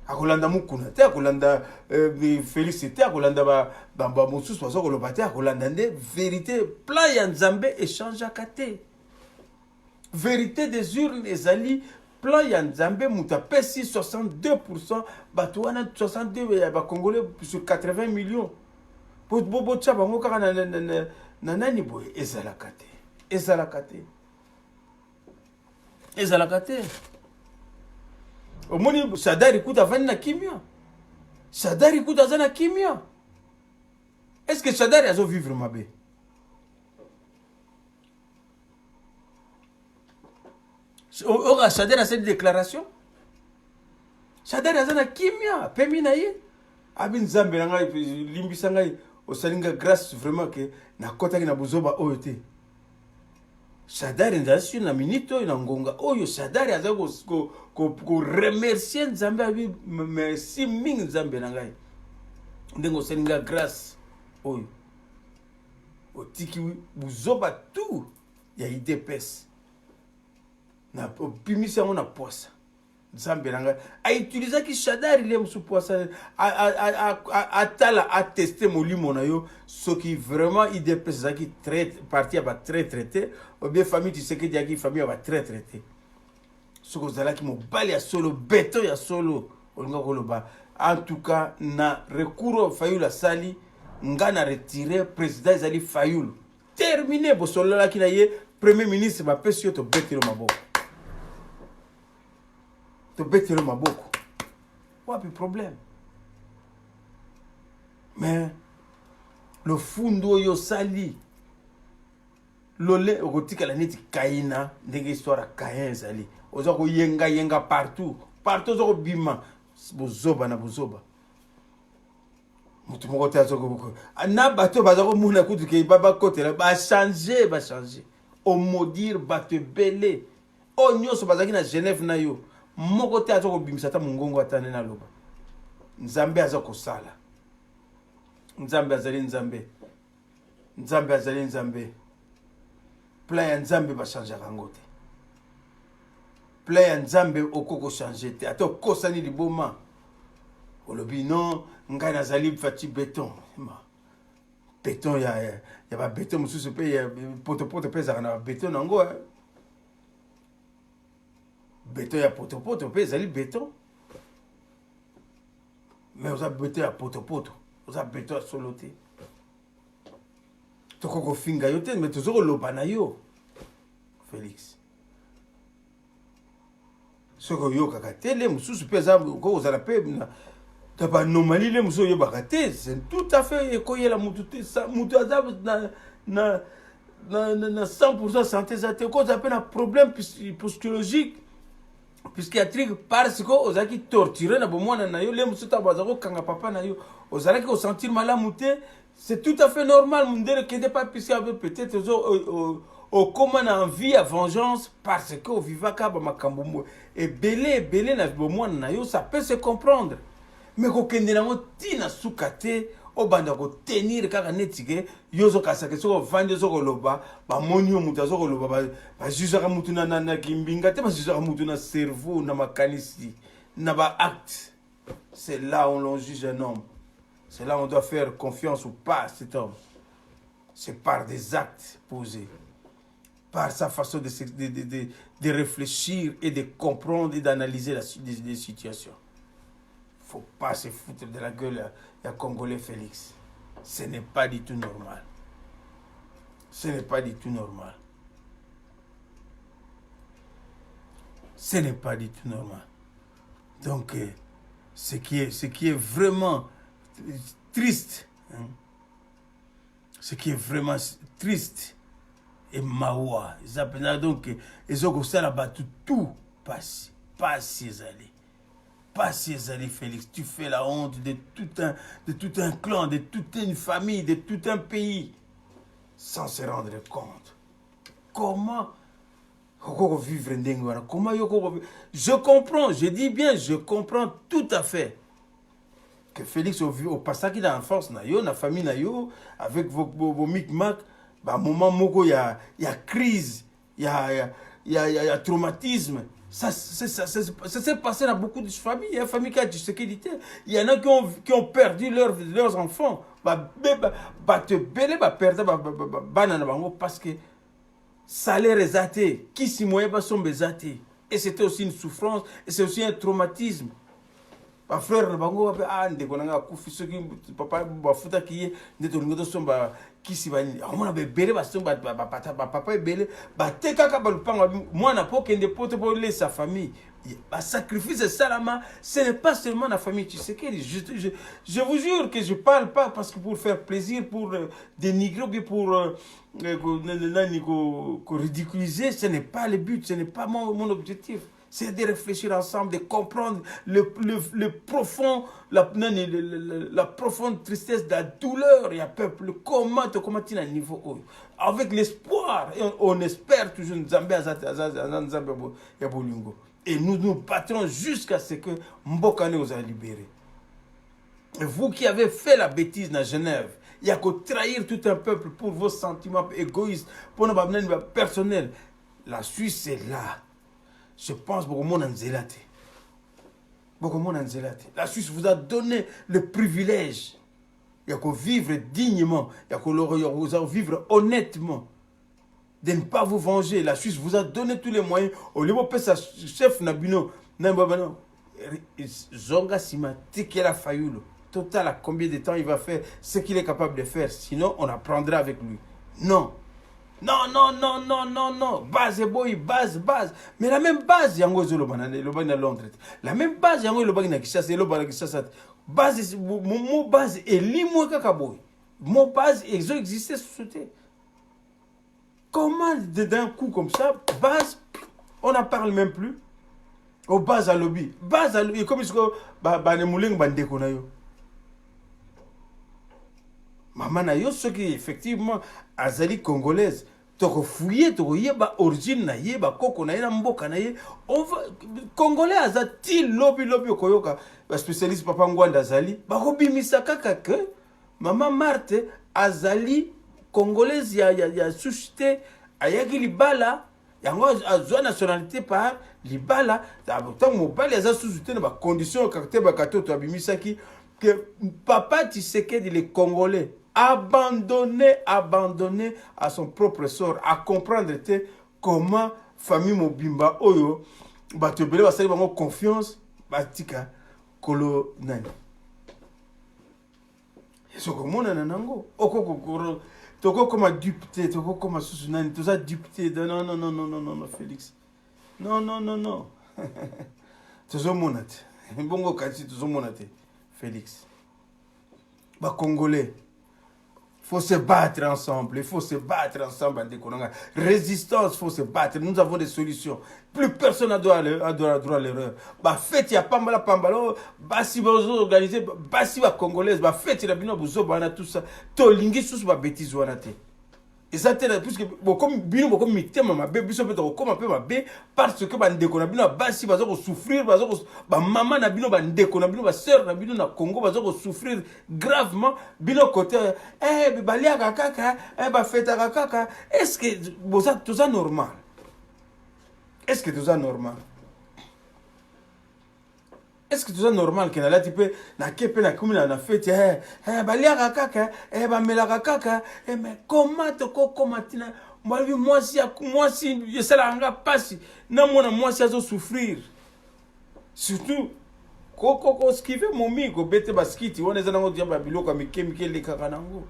A Kolanda mukuna te, a Kolanda félicité, a Kolanda ba musus pas so kolobate, a Kolanda nde vérité plan ya nzambe échange akate. Vérité des urnes ezali plan ya nzambe muta pesi 62% batouana 62 ba congolais sur 80 millions. Pour bobo tchaba ngo kaka na nani boy ezalakate. Ezalakate. Ezalakate. Omoni Sadari kuta vani na kimia. Sadari kuta zana kimia. Est-ce que Sadari azo vivre mabe? Ora Sadari a cette déclaration? Sadari azana kimia. Pemi na ye. Abin zambe na ngai limbisa ngai osalinga grâce vraiment que na kota ki na buzoba oyote. Sadari ndasi na minito na ngonga oyo Sadari aza ko remercier nzambe abi merci mingi nzambe na ngai ndengo selinga grâce oyo otiki buzoba tout ya IDPS na opimisa ngo na posa nzambe na ngai a utiliser ki Sadari le musu posa a tala a tester molimo na yo soki vraiment IDPS zaki très parti ba très traité ou bien famille tu sais que diaki famille ba très traité soko zalaki mo bali ya solo béton ya solo olinga koloba en tout cas na recours Fayulu sali ngana retirer président ezali Fayulu terminé bo solo la ki na ye premier ministre ba pesi to betelo maboko to betelo maboko wapi problème mais le fundo yo sali lole okotika la neti kaina ndenge histoire kain zali oza ko yenga partout oza ko bima bozoba na bozoba mutu moko te azoko na bato bazako muna kutu ke baba kotela ba changer au maudire bato belé o nyonso bazaki na Genève na yo moko te azoko bimisa ta mungongo atane na loba nzambe azako sala nzambe azali nzambe nzambe azali nzambe plan ya nzambe ba changer yango te plan ya nzambe okoko changer te ata okosani liboma olobi non ngai nazali fati béton béton ya ba béton mosusu pe ya potopoto pe ezalaka na béton nango béton ya potopoto pe ezali béton mais oza béton ya potopoto oza béton ya solo te tokoko finga yo te mais tozokoloba na yo Félix soki oyokaka te le mosusu mpe eza kozala mpe taba normali le mosusu oyebaka te c'est tout à fait ekoyela mutu te mutu aza na 100% santé eza te okoza mpe na problème psychologique psychiatrique parce que ozalaki torturé na bomwana na yo le mosusu ta baza kokanga papa na yo ozalaki kosentir malamu te c'est tout à fait normal mundele kende pa puisque peut-être okoma na envie à vengeance parce que ovivaka ba makambo mo ebele na bomwana na yo ça peut se comprendre mais kokende nango tina suka te obanda kotenir kaka neti ke yo ozokasaka soki ovandi ozokoloba bamoni yo moto azokoloba bajugaka motu na kimbinga te bajugaka motu na cerveau na makanisi na baacte. C'est là où l'on juge un homme, c'est là où on doit faire confiance ou pas à cet homme. C'est par des actes posés, par sa façon de réfléchir et de comprendre et d'analyser les situations. Il ne faut pas se foutre de la gueule à Congolais Félix. Ce n'est pas du tout normal. Ce n'est pas du tout normal. Ce n'est pas du tout normal. Donc, ce qui est vraiment triste, hein, ce qui est vraiment triste et mawa, donc, ils ont ça là-bas tout passe, pas si allé. Pas si allé, Félix, tu fais la honte de tout un clan, de toute une famille, de tout un pays, sans se rendre compte. Comment vivre comment je comprends, je dis bien, je comprends tout à fait que Félix au passage qu'il a en force, na famille na yo, avec vos micmac, bah moment moko il y a crise, il y a traumatisme. Ça s'est passé dans beaucoup de familles. Il y a une famille qui a du sécurité. Il y en a qui ont perdu leurs enfants. Te belé, perdre, parce que salaire est athée. Qui si moyen pas son athée. Et c'était aussi une souffrance. Et c'est aussi un traumatisme. Ma frère, papa, qui si va on a belé papa belé te kaka balupanga moi na po kende poto pour laisser sa famille ba sacrifice salama ce n'est pas seulement la famille tu sais que je vous jure que je parle pas parce que pour faire plaisir pour dénigrer ou bien pour ridiculiser ce n'est pas le but ce n'est pas mon objectif. C'est de réfléchir ensemble, de comprendre le profond, la profonde tristesse, la douleur. Il y a peuple, comment tu as un niveau avec l'espoir. On espère toujours et nous nous battrons jusqu'à ce que Mbokane nous a libérés. Et vous qui avez fait la bêtise dans Genève, il y a qu'à trahir tout un peuple pour vos sentiments égoïstes, pour nos besoins personnels. La Suisse est là. Je pense beaucoup de monde en zélate. Beaucoup de monde en zélate. La Suisse vous a donné le privilège. Il y a qu'à vivre dignement. Il y a qu'à vivre honnêtement. De ne pas vous venger. La Suisse vous a donné tous les moyens. Au lieu de sa chef Nabino, Zonga Sima, Tikela Fayoulo. Total, à combien de temps il va faire ce qu'il est capable de faire. Sinon, on apprendra avec lui. Non. Non. Base boy, base. Mais la même base, yango zolobana na Londres. La même base, yango lobana na Kinshasa, lobana na Kinshasa. Base, mon base est limou kaka boy. Mon base, ils ont existé sous ce. Comment d'un coup comme ça, base, on n'en parle même plus. au base à lobby comme ce que ne moulin bandeko na yo maman na yo ce qui effectivement azali congolaise toko fouiller toko yeba origine na yeba koko na yena mboka na ye on va congolais azati lobby koyoka ba spécialiste papa ngwanda azali ba kobimisa kaka que maman Marthe azali congolaise ya suscité ayaki libala yango azwa nationalité par libala tant mobali aza suscité na ba condition kakate ba katoto abimisaki que papa Tshisekedi les Congolais abandonné à son propre sort, à comprendre comment famille Mobimba oyo batebele basali bango confiance batika kolo nani soko mona nango okoko toko comme député toko comme susu nani tout ça député non Félix non tozo monate bongo kasi tozo monate Félix ba congolais faut se battre ensemble, il faut se battre ensemble. Résistance, il faut se battre. Nous avons des solutions. Plus personne n'a droit à l'erreur. Bah fête, il y a pas mal bah si vous organisez, bah si vous congolaise, bah fête, il y a bien tout ça. To lingi sous ma bêtise ou anate. Et ça puisque comme bino comme mitema ma bébé biso peut comme un peu ma bé parce que ba ndeko na bino ba si bazo souffrir ba maman na bino ba ndeko na bino ba sœur na bino na Congo bazo souffrir gravement bino côté balia kaka ba feta kaka est-ce que tout ça normal est-ce que tout ça normal est-ce que tout ça normal que na type na kepe na kumina na fete balia kaka ba mela kaka mais comment tina moi si je sais la nga passe na mona moi si azo souffrir surtout koko skive momi ko bete baskiti on eza nango diamba biloko mikemike le kaka nango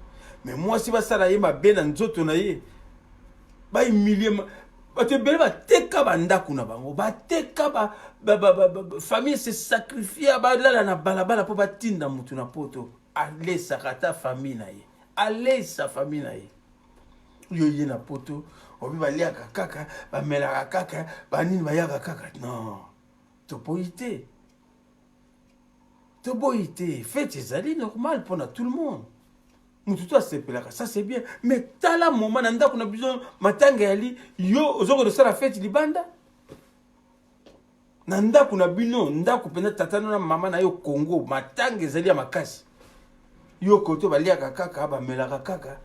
mais moi si ba sala ye mabe na nzoto na ye ba humilier batebele bateka bandako na bango bateka famille se sacrifier balala na balabala po batinda mutu na poto ale sakata famille na ye ale sa famille na ye yo ye na poto obi baliaka kaka bamelaka kaka banini bayaka kaka non toboyite fête ezali normal pour tout le monde mututu asepelaka ça c'est bien mais tala moment na ndako na besoin matanga yali yo ozoko de sala fête libanda na ndako na bino ndako pena tatano na mama na yo Congo matanga ezali ya makasi yo koto baliaka kaka bamelaka kaka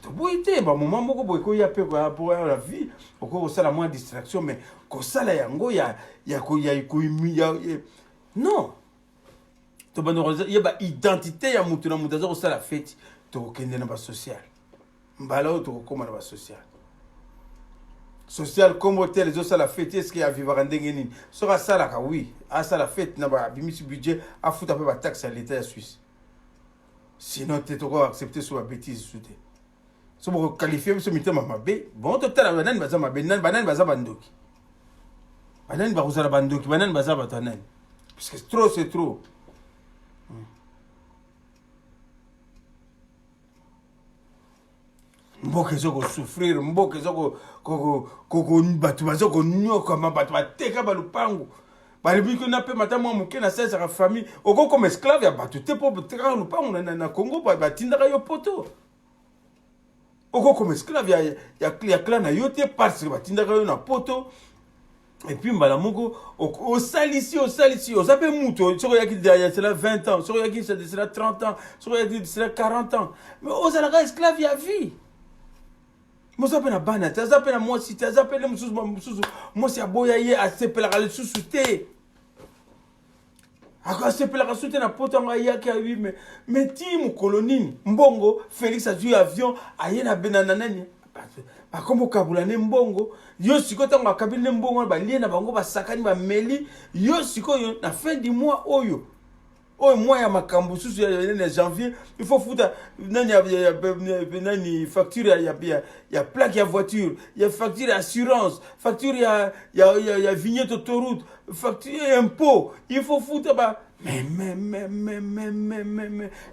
toboyite ba moment moko boye ko ya pe pour la vie oko sala moins distraction mais ko sala yango ya non il y a une identité ya mutu na mutu za la fête to kende na ba social mbala to ko na ba social comme hôtel zo la fête est-ce qu'il y a vivre ndenge nini sera ça la oui à ça la fête na ba bimisi budget a fouta pe ba taxe à l'état suisse sinon tu to accepter sur la bêtise soute so bo qualifier ce mitema mabe bon to tala banani baza mabe banani baza bandoki banani ba kozala bandoki banani baza batanani parce que trop c'est trop. Mboka ezoko souffrir mboka ezoko koko batu bazoko nyoka mabatu bateka balupangu balibiki na pe matamu muke na sasa ka famille oko comme esclave ya batu te po teka lupangu na Congo batindaka yo poto oko comme esclave ya clan na yo te parce que batindaka yo na poto et puis mbala moko au salisi ozape muto soko yaki ya cela 20 ans soko yaki cela 30 ans soko yaki cela 40 ans mais ozalaka esclave ya vie. Mozape na bana te azape na mwasi te azape le mususu mwasi aboya ye asepelaka lisusu te akasepelaka su te na poto yango ayaki awi mais ti mokolo nini mbongo Félix azwi avion aye na benana nani bakombo kabula ne mbongo yo siko tango akabili ne mbongo balie na bango basakani bameli yo siko yo na fin du mois oyo mois ya makambo susu ya janvier il faut foutre nani facture ya plaque ya voiture ya facture assurance facture ya vignette autoroute facture impôt il faut foutre mais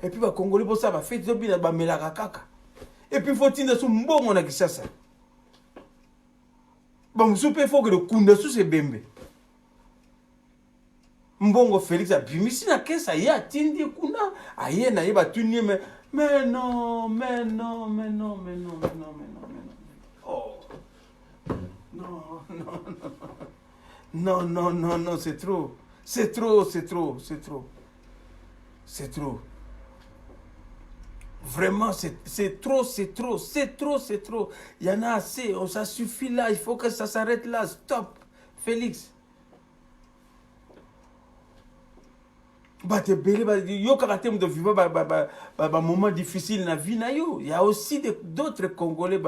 et puis ba congolais pour ça ba fête zo bina ba melaka kaka et puis faut tinda so mbongo na kisasa Bon, il faut que le kunda sous se bembe. Mbongo Félix a bimisi na kesa ya tindi kuna aye na yeba tuni mais non mais non mais non mais non mais non mais non mais non oh non non non non non non c'est trop c'est trop c'est trop c'est trop c'est trop vraiment c'est trop c'est trop c'est trop c'est trop il y en a assez oh, ça suffit là il faut que ça s'arrête là stop Félix. Yo karatem de vivre moment difficile na vie na yo. Il y a aussi d'autres Congolais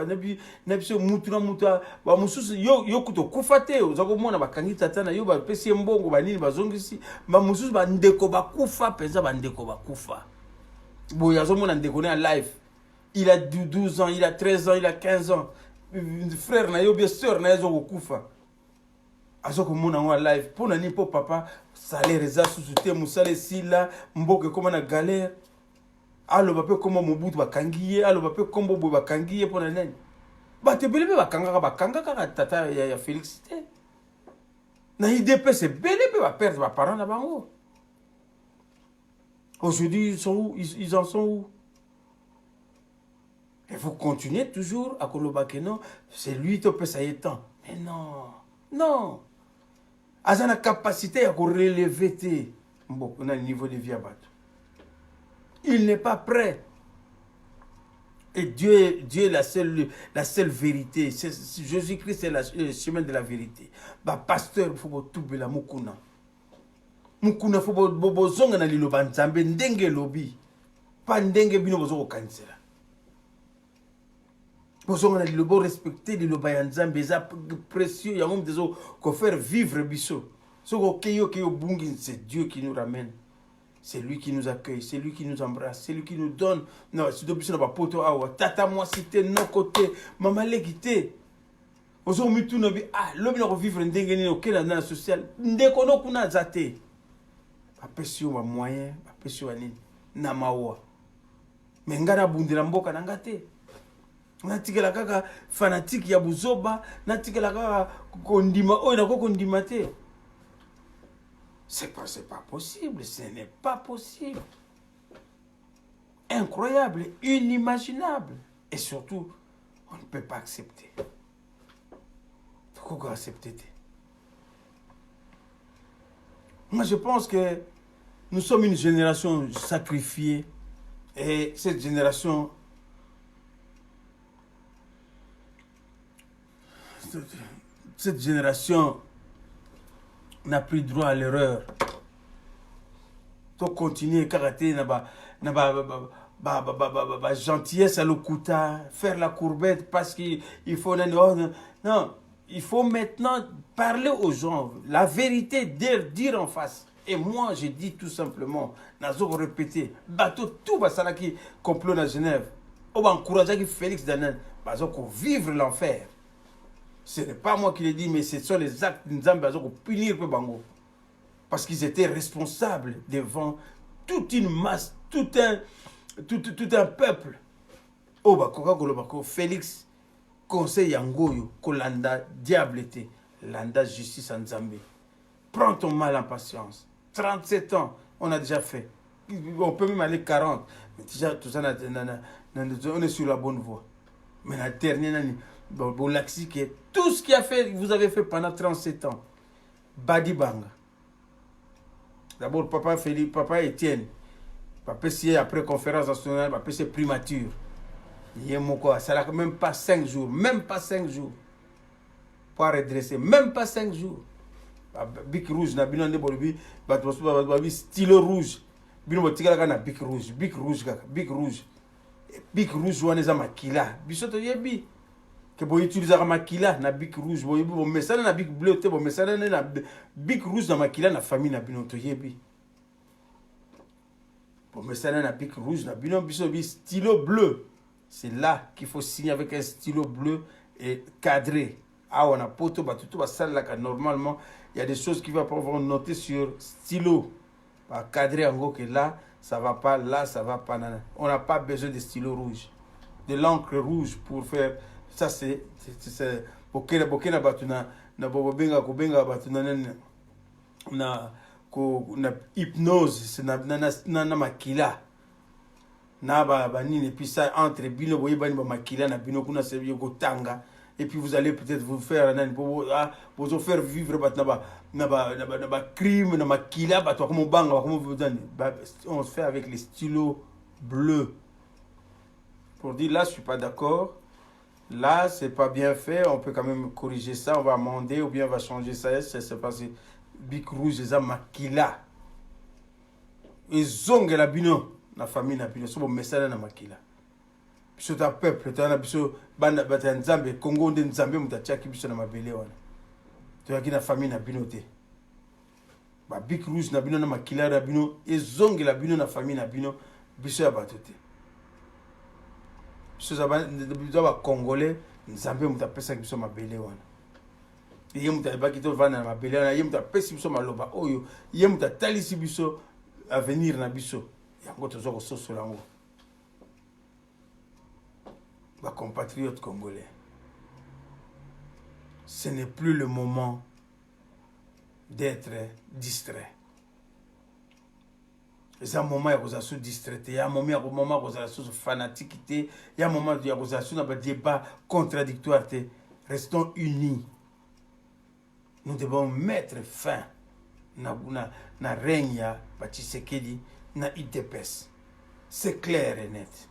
nebiso mutura muta ba mususu yo kuto kufate ozako mona bakangi tata na yo ba pesi mbongo banini bazongisi ba mususu ba ndeko ba kufa penza ba ndeko ba kufa. Bo yazo mona ndeko na live. Il a 12 ans, il a 13 ans, il a 15 ans. Frère na yo bien sœur na yo kufa. Azoko mona wa live pour na ni po papa salaire eza sous-souté musale sila mboke comme na galère alo bape comme mobutu bakangiye alo bape kombo bo bakangiye pour na nani bate belebe bakanga ka tata ya Félix te na IDP c'est belebe ba perdre ba parents na bango. Aujourd'hui ils sont où ils en sont où? Et vous continuez toujours à koloba que non c'est lui qui peut ça y temps mais non non. À la capacité à relever le niveau de vie à battre. Il n'est pas prêt. Et Dieu est la seule vérité. Jésus-Christ est le chemin de la vérité. Bah, pasteur, il faut tout la mukuna. Mukuna, il faut bozonga na liloba nzambe ndenge lobi. Pas ndenge bino bozo kansela. Bozonga na liloba respecter liloba ya nzambe eza précieux ya ngom dezo ko faire vivre biso. C'est Dieu qui nous ramène. C'est lui qui nous accueille, c'est lui qui nous embrasse, c'est lui qui nous donne. Non, c'est depuis ça poto awa. Tata moi cité non côté, maman l'équité. Aujourd'hui tout nobi ah l'homme n'a vivre ndenge ni auquel dans social. Ndeko no kuna zate. Apesio ma moyen, apesio ani na mawa. Mais ngana bundira mboka nangate. Natikela kaka fanatique ya buzoba, natikela kaka kondima oyo na kondima te. C'est pas possible, ce n'est pas possible. Incroyable, inimaginable. Et surtout, on ne peut pas accepter. Pourquoi accepter? Moi, je pense que nous sommes une génération sacrifiée. Et cette génération... Cette génération... n'a plus droit à l'erreur. Tu continues karaté na ba gentillesse à l'okuta, faire la courbette parce qu'il faut non, il faut maintenant parler aux gens la vérité, dire en face. Et moi je dis tout simplement, nazo répéter, bateau tout basala qui complot à Genève. On va encourager Félix Danan, bazo ko vivre l'enfer. Ce n'est pas moi qui le dis, mais ce sont les actes d'Nzambe pour punir le Bango. Parce qu'ils étaient responsables devant toute une masse, tout un peuple. Oh, bah, Félix, conseil Yangoyo, Kolanda, diable était, Landa, justice en Nzambe. Prends ton mal en patience. 37 ans, on a déjà fait. On peut même aller 40. Mais déjà, tout ça, on est sur la bonne voie. Mais la dernière année, tout ce qu'il a fait, vous avez fait pendant 37 ans. Badi Banga. D'abord, papa Félix, papa Étienne. Papa c'est après conférence nationale, papa c'est primature. Ça n'a même pas 5 jours. Même pas 5 jours. Pour redresser. Même pas 5 jours. Bic rouge, na bino de bolibi, stylo rouge. Bino tigala na bic rouge. Bic rouge, bic rouge. Bic rouge, on est à makila. Bisoto yebi. Que vous utilisez la maquilla na bic rouge, vous mettez ça na bic bleu, vous mettez ça na bic rouge na maquilla na famille na binoto yebi. Vous mettez ça na bic rouge na binoto stylo bleu. C'est là qu'il faut signer avec un stylo bleu et cadré. Ah on a poto tout va ça là normalement il y a des choses qui vont pouvoir noter sur stylo. Pas cadré en gros que là ça va pas, là ça va pas. On n'a pas besoin de stylo rouge, de l'encre rouge pour faire. Ça, c'est bokena bato na bobenga kobenga bato na hypnose na makila na banini, et puis ça entre bino boyebani ba makila na bino kuna se kotanga, et puis vous allez peut-être vous faire vous faire vivre na crime na makila bato comme banga comme vous donne. On se fait avec les stylos bleus pour dire là je suis pas d'accord, là c'est pas bien fait, on peut quand même corriger ça, on va amender ou bien on va changer ça, c'est passé bic rouge eza makila ezongela bino na famille na bino so bo mesala na makila biso ta peuple ta na biso bana bata nzambe Congo nde nzambe mutachaki biso na mabele wana to yaki na famille na bino te ba bic rouge na bino na makila na bino ezongela bino na famille na bino biso ya bato te biso za ba congolais nzambe mutapesa biso mabele wana ye mutabaki to vana na mabele wana ye mutapesi biso maloba oyo ye mutatalisi biso avenir na biso yango tozo kososola yango. Ba compatriotes congolais, ce n'est plus le moment d'être distrait. C'est un moment où vous êtes distrait, il y a un moment où vous êtes fanatique, il y a un moment où vous êtes dans un débat contradictoire. Restons unis. Nous devons mettre fin na règne ya Tshisekedi na IDPS. C'est clair et net.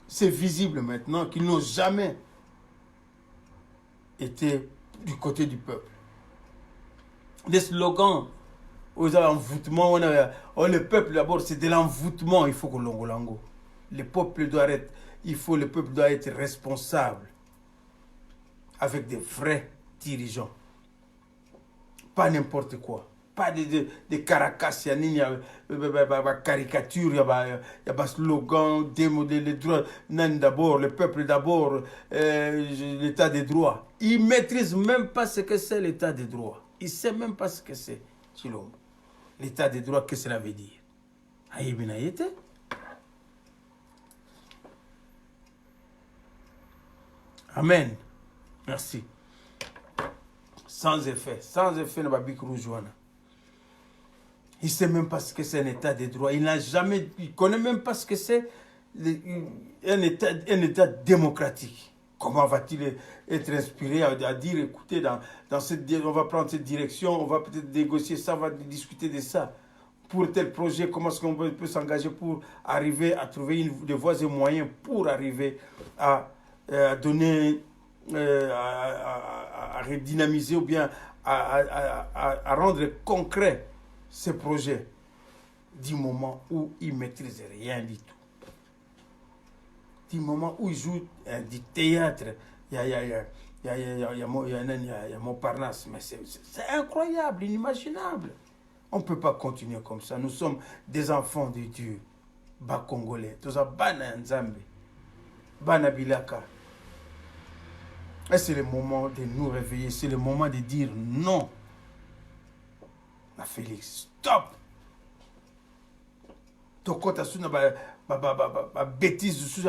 C'est visible maintenant qu'ils n'ont jamais été du côté du peuple. Des slogans aux envoûtements, le peuple d'abord, c'est de l'envoûtement, il faut que l'ongolango. Le peuple doit être responsable avec des vrais dirigeants. Pas n'importe quoi. Pas de caracas, il y a des caricatures, il y a des slogans, les droits, d'abord, le peuple d'abord, l'état des droits. Ils ne maîtrisent même pas ce que c'est l'état des droits. Ils ne savent même pas ce que c'est, Chilombo. L'état des droits, qu'est-ce que cela veut dire? Aïbinaïte. Amen. Merci. Sans effet, ne va pas rouge. Il ne sait même pas ce que c'est un état de droit. Il ne connaît même pas ce que c'est un état démocratique. Comment va-t-il être inspiré à dire, écoutez, on va prendre cette direction, on va peut-être négocier ça, on va discuter de ça. Pour tel projet, comment est-ce qu'on peut s'engager pour arriver à trouver des voies et moyens pour arriver à donner, à redynamiser ou bien à rendre concret ces projets du moment où ils ne maîtrisent rien du tout. Du moment où ils jouent du théâtre, il y a Montparnasse, mais c'est incroyable, inimaginable. On ne peut pas continuer comme ça. Nous sommes des enfants de Dieu, bas congolais. Tous ça, bana Nzambe, bana bilaka. Et c'est le moment de nous réveiller, c'est le moment de dire non. Na Félix, stop. Bêtise,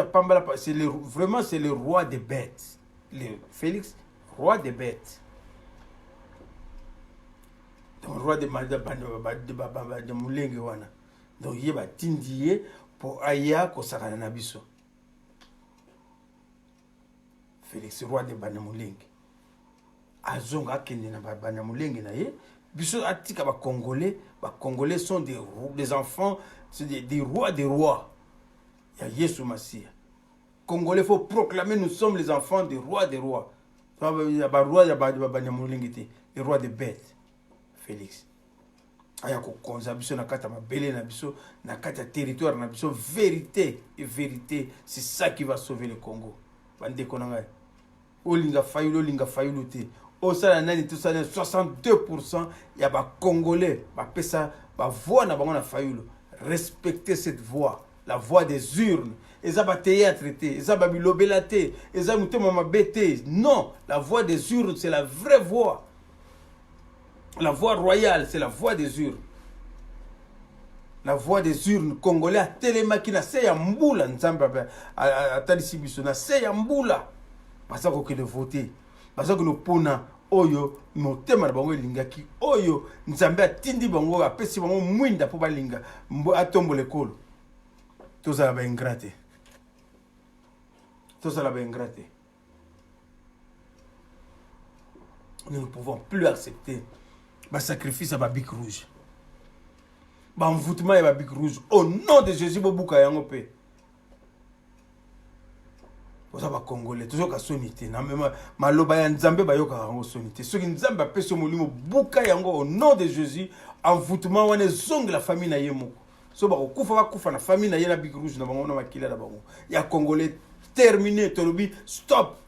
vraiment c'est le roi des bêtes. Félix, roi des bêtes. Donc roi de Mulenge wana. Donc il va tindier pour aya ko sakana na biso. Félix, roi de Banamulenge. Azonga kende na Banamulenge na ye. Biso atika ba Congolais sont des enfants, c'est des rois des rois. Il y a Yesu Massia. Congolais, il faut proclamer, nous sommes les enfants des rois des rois. Il y a les rois des bêtes. Félix. Aya ko konza biso na kata mabele na biso na kata territoire na biso, vérité et vérité, c'est ça qui va sauver le Congo. Bande konanga. Olinga fayulu te. Au sein de tout ça, 62%, il y a des Congolais, des voix na bango na fayulu. Respectez cette voix, la voix des urnes. Ils ont des théâtre, ils ont des bilobelate, ils ont des non, la voix des urnes, c'est la vraie voix. La voix royale, c'est la voix des urnes. La voix des urnes congolais à Télémaki na seya mbula nzamba a talisi biso na seya mbula. baza kokende vote baza kono pona oyo motema na bango elingaki oyo nzambe atindi bango apesi bango mwinda mpo balinga atombola ekolo tozala baingrate tozala baingrate nous ne pouvons plus accepter sacrifice à Bic Rouge. Envoûtement à Bic Rouge. Au nom de Jésus, Bobuka yango pe. Pour ça, Congolais, toujours qu'à sonité. Maloba ya Nzambe bayoka yango sonité. Ceux qui Nzambe a pèse molimo buka yango au nom de Jésus. Envoûtement wane zong la famille na yemo. So ba kufa na famille na yena Bic Rouge na bango na makila na bango. Ya Congolais terminé tolobi stop.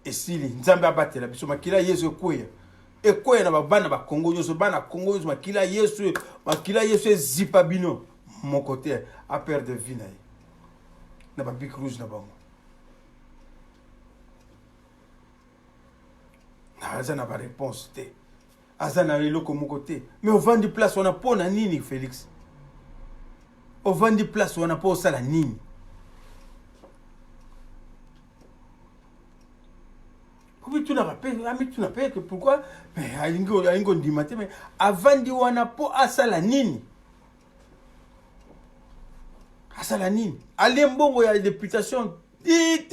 Et si Nzambe abatela biso makila yesu kweya. Ekoya na bana ba Congo nyoso bana Congo nyoso makila yesu zipa bino mon côté a perdre vie na ba Bic Rouge na bango. Aza na ba réponse te. Aza na eloko mon côté. Mais au vent du place on a pona nini Félix. Au vent du place on a pas sala nini. Tu n'as pas que pourquoi mais alingo ndimate mais avant di wana po asala nini allez mbongo ya députation ti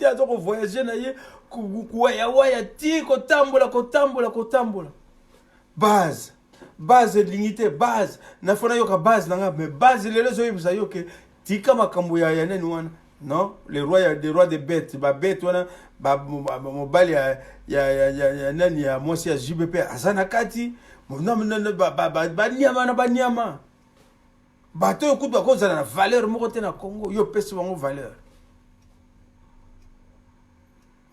azoko voyager na ye kuwaya ti kotambola base dignité base na fona yoka base nanga mais base lelo zo yebisa yoke tika makambo ya nani wana non les rois des bêtes ba bête wana ba mobali ya nani ya mosi ya JBP azana kati ba nyama bato yokutu bakozala na valeur moko te na Congo yo pesi bango valeur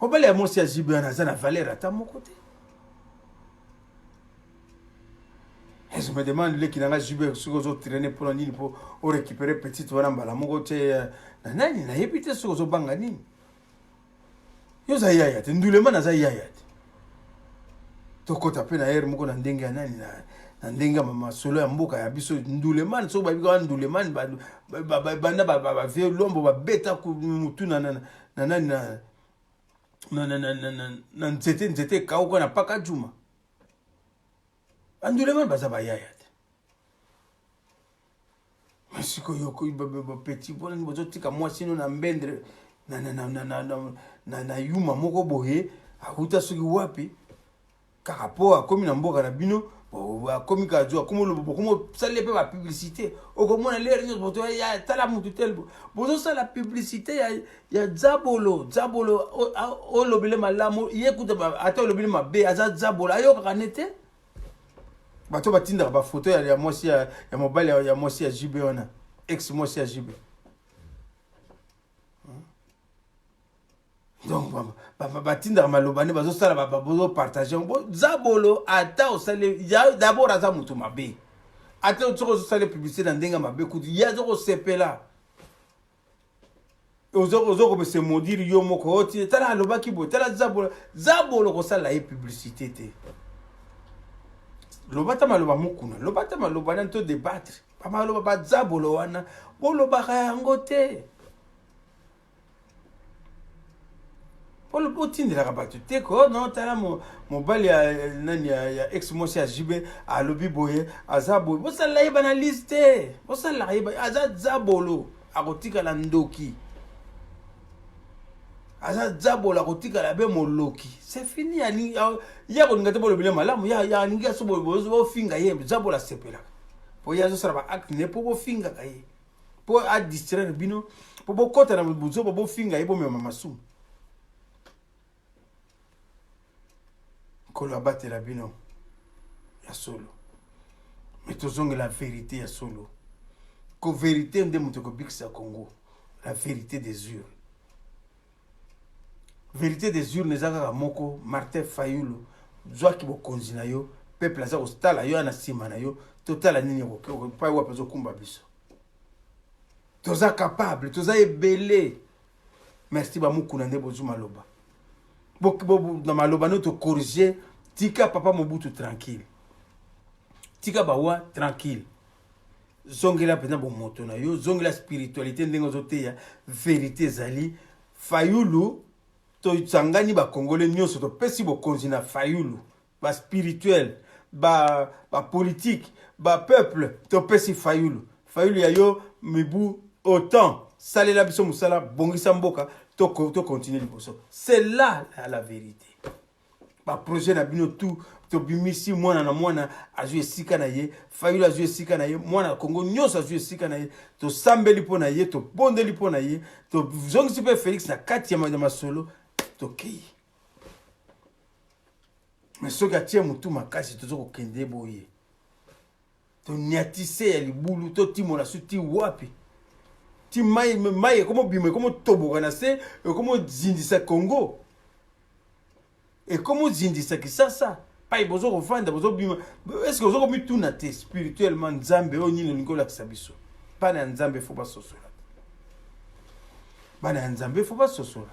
mobali ya mosi ya JBP azana valeur ata moko te. Et je me demande les qui n'ont pas joué sur les autres traîner pour récupérer petite voilà mbala moko te nani na yebite sur les bangani yo za yaya te ndulema na za yaya te to kota pe na yer moko na ndenge ya nani na ndenge mama solo ya mboka ya biso ndulema so ba bika ndulema ba vie lombo ba beta ku mutu na nani na nzete kauko na paka juma Anduleman bazaba yaya. Masiko yoko petit bon ni bozotika moi sino na mbendre na yuma moko boye ahuta soki wapi kakapo akomi na mboka na bino akomi ka jwa komo sale pe ba publicité okomona l'air nyos boto ya tala mutu telbo bozo sala publicité ya Zabolo o lobele malamu yekuta ata lobele mabe aza Zabolo ayoka kanete bato batinda ba photo ya mosi ya mobile ya mosi ya JB wana ex mosi ya JB donc batinda malobane bazo sala bazo partager Zabolo ata osale d'abord aza mutu mabe ata otoko sala publicité na ndenga mabe kuti ya zoko sepela ozo ko se modire yo moko oti tala lobaki bo tala Zabolo ko sala e publicité te. Lobata maloba mukuna lobata maloba nanto débattre pa maloba ba Zabolo wana boloba yango te polo potindela ka batu te ko non tala mobali ya nani ya ex mosi ya JB a lobi boye azabo bosala yeba na liste bosala yeba aza Zabolo akotika la ndoki aza Zabolo akotika la be moloki c'est fini ya ko ngate bolo bile malamu ya ninga so bo finga ye Zabolo sepela po ya zo sara ba acte ne po bo finga kai po a distraire bino po bo kota na buzo bo finga ye bo me mamasu ko la batela bino ya solo mais tozonge la vérité ya solo ko vérité nde mutoko bikisa Congo la vérité des urnes. Vérité des urnes ezaka moko Martin Fayulu zwaki bokonzi na yo peuple aza ostala yo na sima na yo totala nini ko pa wa pezo kumba biso toza capable toza ebele merci ba mukuna nde bozuma loba bo na maloba no to corriger tika papa Mobutu tranquille tika bawa tranquille zongela pena bo moto na yo zongela spiritualité ndengo zote ya vérité zali Fayulu to sangani ba congolais nyonso to pesi bo konzina Fayulu ba spirituel ba politique ba peuple to pesi Fayulu ya yo mibu autant salela biso musala bongisa mboka to continuer liboso. C'est là la vérité. Ba projet na bino tout to bimisi mwana na mwana azue sika na ye Fayulu azue sika na ye mwana Congo nyonso azue sika na ye to sambeli po na ye to bondeli po na ye to zongisi pe Félix na kati ya masolo to kei. Mais soki atie mutu makasi tozo kokende boye to niatise ya libulu to timo na suti wapi ti mai komo bime komo toboka na se komo zindisa Congo et komo zindisa Kisasa pa ibozo kofanda bozo bima est-ce que bozo komi tuna te spirituellement nzambe o nyine lingo la kisabiso pa na nzambe fo ba sosola bana nzambe fo ba sosola.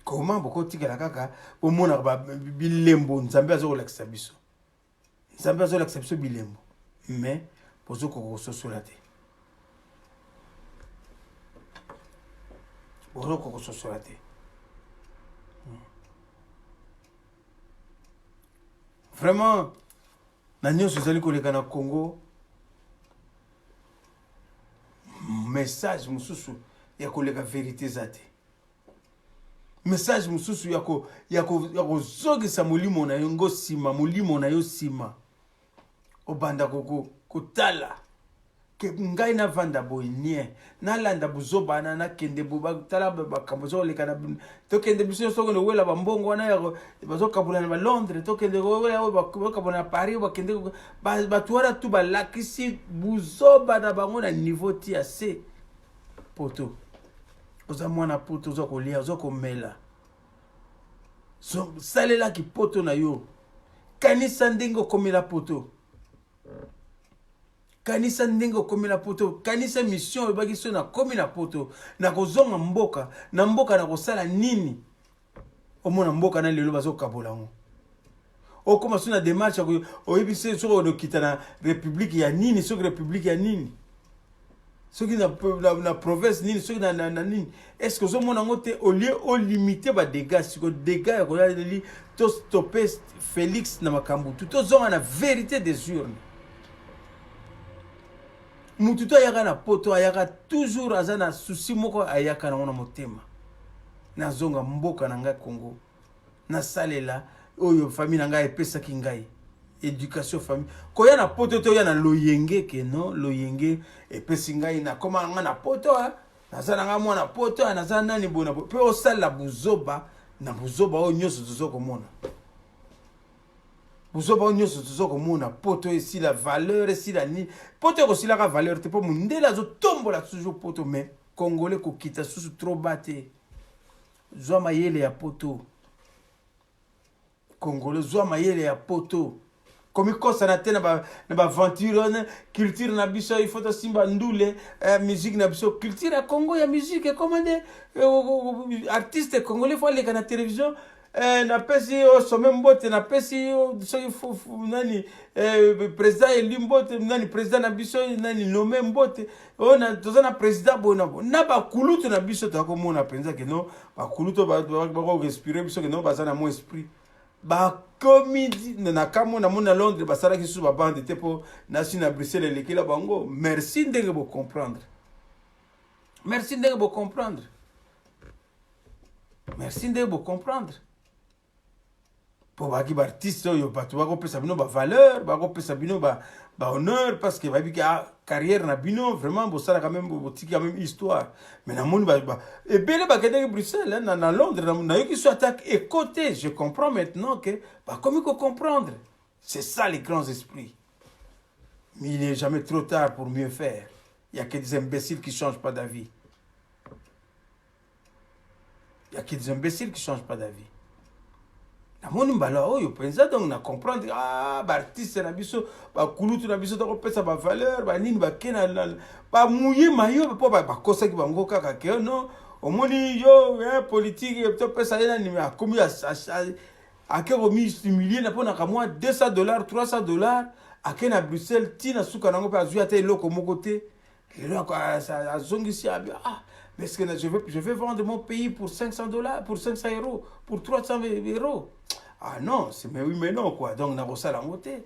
Comment beaucoup tika kaka au mona ba bilembo nzambe azo la kisabiso nzambe azo la kisabiso bilembo mais bozo ko sosola te bozo ko sosola te. Vraiment, nous sommes collègues na Congo. Message mususu ya kolega vérité zate. Message mususu ya ko zogisa mulimo na yongo sima mulimo na yo sima. Obanda ko tala ke ngai na vanda boynie na landa buzoba na kende buba tala ba kambozo le kana to kende biso so ko wela bambongo na ya bazo kabula na Londres to kende wela ba kabula na Paris ba kende ba tuara tu ba lakisi buzoba na bango na niveau ti assez poto oza mwana poto zo ko lia zo ko mela so salela ki poto na yo kanisa ndingo komela poto kanisa ndingo komela poto kanisa mission ebaki so na komela poto na kozonga mboka na kosala nini omona mboka na lelo bazo kabola ngo okoma so na démarche oyebise so ko kita na république ya nini so république ya nini so ki na province nini so na nini est-ce que zo mona ngote au lieu au limiter ba dégâts siko dégâts ya ko li to stopper Félix na makambu tout zonga na vérité des urnes. Mututo ayaka na poto ayaka toujours azana souci moko ayaka na mona motema na zonga mboka na ngai Congo na salela oyo famille na ngai epesa ki ngai éducation famille koya na poto to ya na loyenge ke non loyenge epesi ngai na koma nga na poto nazana nga mona poto nazana nani bona pe o sala buzoba na buzoba o nyoso tozoko mona buzoba o nyoso tozoko mona poto ici la valeur ici la ni poto aussi la valeur te po mundela zo tombola toujours poto mais congolais ko kita susu trop baté zwa mayele ya poto congolais zwa mayele ya poto comme kosa na te na ba aventure culture na biso il faut simba ndule musique na biso culture ya Congo ya musique commandé artiste congolais faut aller na télévision na pesi o sommet mbote na pesi so nani président elimbote nani président na biso nani nommé mbote o na tozana président bona na ba kulutu na biso to ko mona penza ke no ba kulutu ba ko respirer biso ke no bazana mo esprit ba comédie na kamo na mona Londres basala ki su ba bande te po na sina Bruxelles lekela bango merci ndenge bo comprendre merci ndenge bo comprendre merci ndenge bo comprendre pour baki ba artiste yo ba to ba ko pesa bino ba valeur ba ko pesa bino ba honneur parce que ba bi carrière na bino vraiment bo sala quand même bo tiki quand même histoire mais na moni ba et bele ba kende Bruxelles na Londres na yo qui soit attaque et côté je comprends maintenant que ba comment qu'on comprendre c'est ça les grands esprits mais il n'est jamais trop tard pour mieux faire il y a que des imbéciles qui changent pas d'avis il y a que des imbéciles qui changent pas d'avis. Na moni mbala oyo penza donc na comprendre ba artiste na biso ba kulutu na biso to pesa ba valeur ba nini ba kena ba muye mayo ba kosa ki bango kaka ke no omoni yo politique to pesa yana ni a komi a ke romi humilier na pona ka moi $200 $300 a ke na Bruxelles tina suka nango pa zuya te loko moko te Mais est-ce que je vais vendre mon pays pour $500, pour 500 euros, pour 300 euros? Ah non, mais oui, mais non, quoi. Donc, on a ça la montée.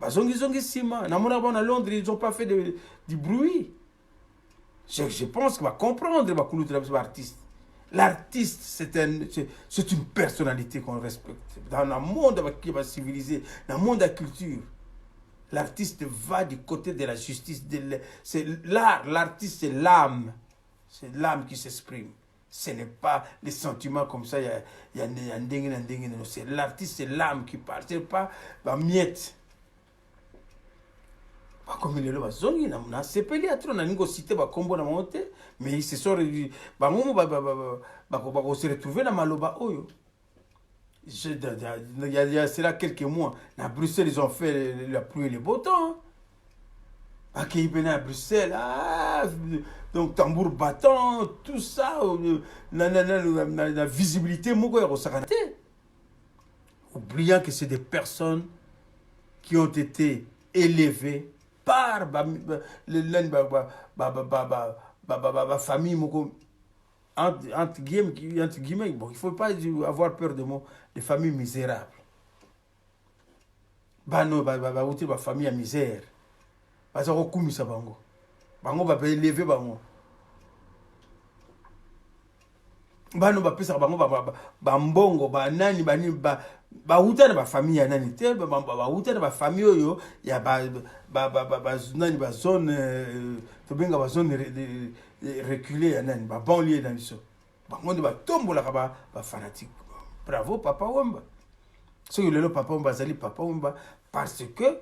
À Londres, ils n'ont pas fait du bruit. Je pense qu'il va comprendre l'artiste. L'artiste, c'est une personnalité qu'on respecte. Dans un monde qui va civiliser, dans le monde de la culture, l'artiste va du côté de la justice. C'est l'art, l'artiste, c'est l'âme. C'est l'âme qui s'exprime. Ce n'est pas les sentiments comme ça. C'est l'artiste, c'est l'âme qui parle. Ce n'est pas la miette. Comme il est là, on a sepelé à trop, on a négocié ba combo na monte, mais ils se sont se retrouver dans Maloba Oyo. Il y a cela quelques mois, à Bruxelles, ils ont fait la pluie et le beau temps. À qui venaient à Bruxelles, donc tambour battant, tout ça, la visibilité, oubliant que c'est des personnes qui ont été élevées par la famille, entre guillemets, bon, il ne faut pas avoir peur de familles misérables. La famille à misère. Parce que ça bango. Bango va élever bango. Bano ba pesa bango ba mbongo ba nani ba ni ba uta na ba famille ya nani te ba uta na ba famille oyo ya nani ba zone to benga ba zone reculée ya nani ba banlieue na biso bango de ba tombola ba fanatique. Bravo papa Wemba. Ce que le papa Wemba zali papa Wemba parce que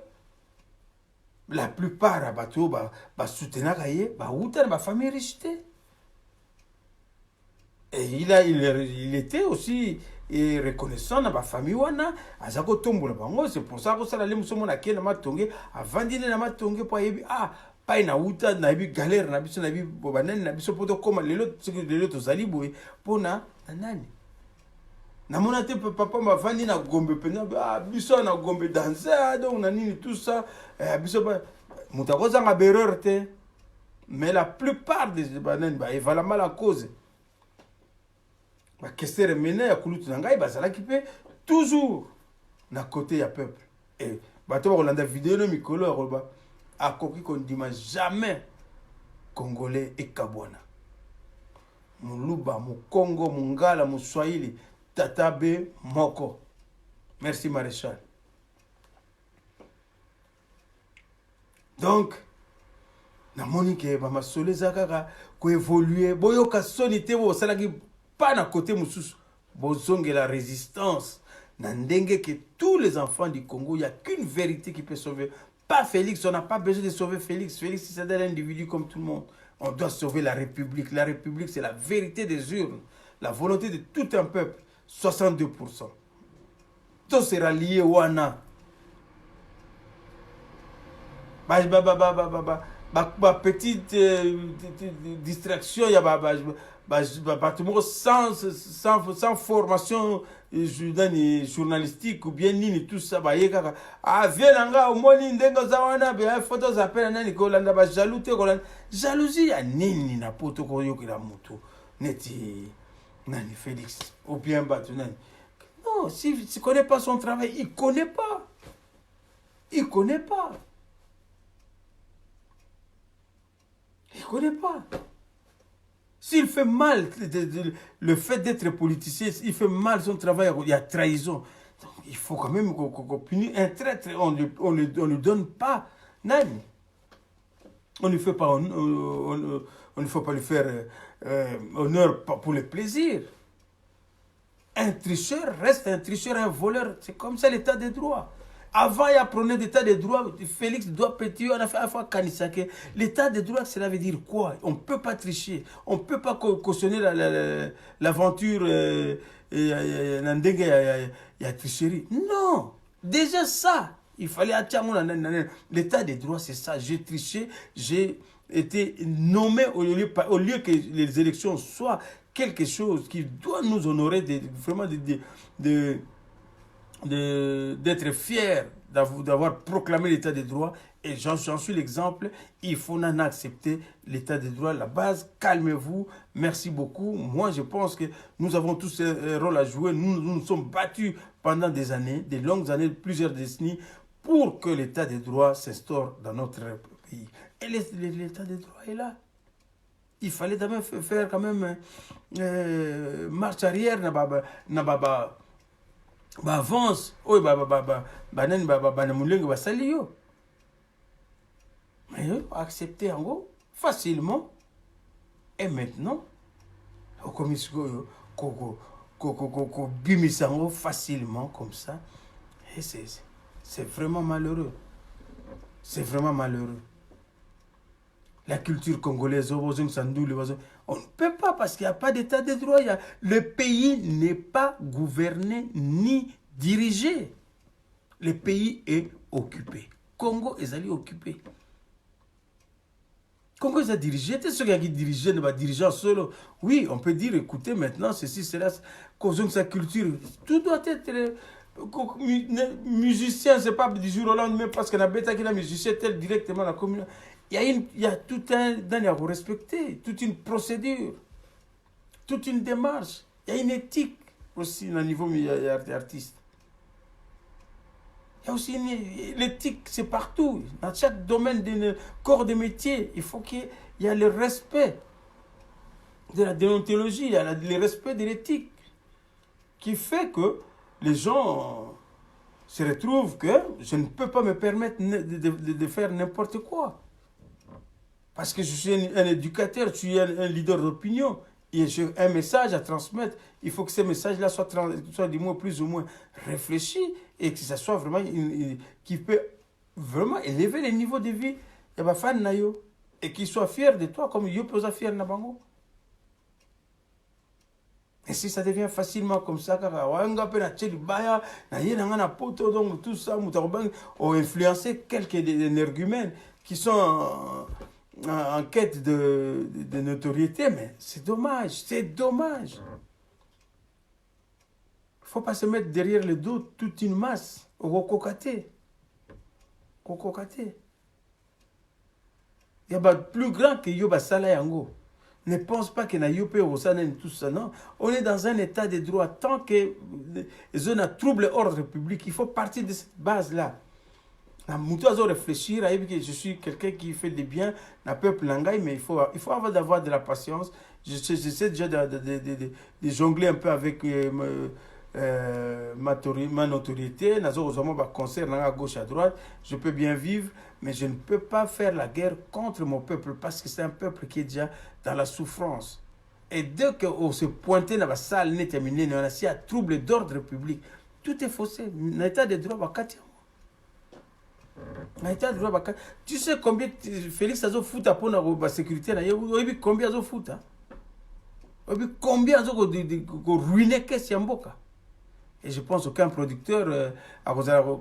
la plupart à bateau ba soutenir kaye ba uta na ba famille riche. Et il était aussi reconnaissant dans ma famille. C'est pour ça que ça allait me sommer à qui n'a pas tongé avant dîner n'a pas tongé pour y pas une outa n'a eu galère n'a pas eu bobanen n'a pas eu comme les autres ce que les autres zaliboué pour na nani. Na mon até papa m'a vendu na gombe pena biso na gombe danser donc na nini tout ça biso ba mutakoza nga bereur te mais la plupart des bananes ba evala mal à cause. Qu'est-ce que mené à Kouloutou Nangaï, ça qui peut toujours na côté ya peuple. Et bateau on a des vidéos de Mikolo à Koki qu'on dit jamais Congolais et Kabwana. Muluba, mu Congo, mu Ngala, mu Swahili, Tatabe, Moko. Merci Maréchal. Donc, na monique ba masole zakaka ko évoluer boyo ka sonité bo salaki pas d'un côté moussous bozong et la résistance n'endenge que tous les enfants du Congo il y a qu'une vérité qui peut sauver pas Félix on n'a pas besoin de sauver Félix c'est un individu comme tout le monde on doit sauver la République c'est la vérité des urnes la volonté de tout un peuple 62% tout sera lié au Wana petite distraction il y a sans formation journalistique ou bien nini tout ça viens nga omoni ndengo za wana be photos appel nani ko landa ba jalousie ya nini na poto ko yokela mutu neti nani Félix ou bien batu nani non si tu connais pas son travail il connaît pas il connaît pas. S'il fait mal, le fait d'être politicien, il fait mal son travail, il y a trahison. Donc, il faut quand même qu'on punisse un traître, on ne lui donne pas nani. On ne fait pas, on ne faut pas lui faire honneur pour le plaisir. Un tricheur reste un tricheur, un voleur. C'est comme ça l'état des droits. Avant, il y a prôné l'état des droits. Félix doit péter. On a fait à la fois Kanisake. L'état des droits, cela veut dire quoi? On ne peut pas tricher. On ne peut pas cautionner l'aventure. Il y a tricherie. Non. Déjà ça. Il fallait attirer l'état des droits, c'est ça. J'ai triché. J'ai été nommé au lieu que les élections soient quelque chose qui doit nous honorer vraiment d'être fiers d'avoir proclamé l'état de droit. Et j'en suis l'exemple. Il faut en accepter l'état de droit. La base, calmez-vous. Merci beaucoup. Moi, je pense que nous avons tous un rôle à jouer. Nous nous sommes battus pendant des années, des longues années, plusieurs décennies, pour que l'état de droit s'instaure dans notre pays. Et l'état de droit est là. Il fallait quand même faire marche arrière, avance. Mais accepter en gros facilement. Et maintenant, facilement comme ça. Et c'est vraiment malheureux. C'est vraiment malheureux. La culture congolaise, on ne peut pas parce qu'il n'y a pas d'état de droit. Le pays n'est pas gouverné ni dirigé. Le pays est occupé. Congo est allé occupé. Congo est dirigé. C'est ce qui a dirigé, ne va diriger solo. Oui, on peut dire, écoutez, maintenant, ceci, cela, causons sa culture. Tout doit être... musicien, c'est pas du jour au lendemain parce qu'on a bêta qui est musicien tel directement la commune. Il y a tout un il à respecter, toute une procédure, toute une démarche. Il y a une éthique aussi au niveau artiste. Il y a aussi l'éthique, c'est partout. Dans chaque domaine de corps de métier, il faut qu'il y ait le respect de la déontologie, il y a le respect de l'éthique qui fait que les gens se retrouvent que je ne peux pas me permettre de faire n'importe quoi. Parce que je suis un éducateur, je suis un leader d'opinion. Et j'ai un message à transmettre. Il faut que ce message-là soit du moins plus ou moins réfléchi et que ça soit vraiment qui peut vraiment élever le niveau de vie de ma fan nayo et qu'il soit fier de toi comme yo peut être fier na bango. Et si ça devient facilement comme ça, tout ça, ont influencé quelques énergumènes qui sont en quête de notoriété, mais c'est dommage, c'est dommage. Il ne faut pas se mettre derrière le dos toute une masse, au cocaté. Il y a plus grand que Yoba Salayango. Ne pense pas que na Yopé ou tout ça, non. On est dans un état de droit. Tant que les zones à trouble ordre public, il faut partir de cette base-là. Je réfléchir, je suis quelqu'un qui fait des biens, le peuple nangai, mais il faut avoir de la patience. J'essaie déjà de jongler un peu avec ma notoriété. Concert à gauche, à droite. Je peux bien vivre, mais je ne peux pas faire la guerre contre mon peuple parce que c'est un peuple qui est déjà dans la souffrance. Et dès qu'on se pointait dans la salle, on a si à trouble d'ordre public, tout est faussé. L'état de droit, tu sais combien Félix a fout pour la sécurité, combien il a fout, combien il a ruiné Kessamboka. Et je pense qu'aucun producteur est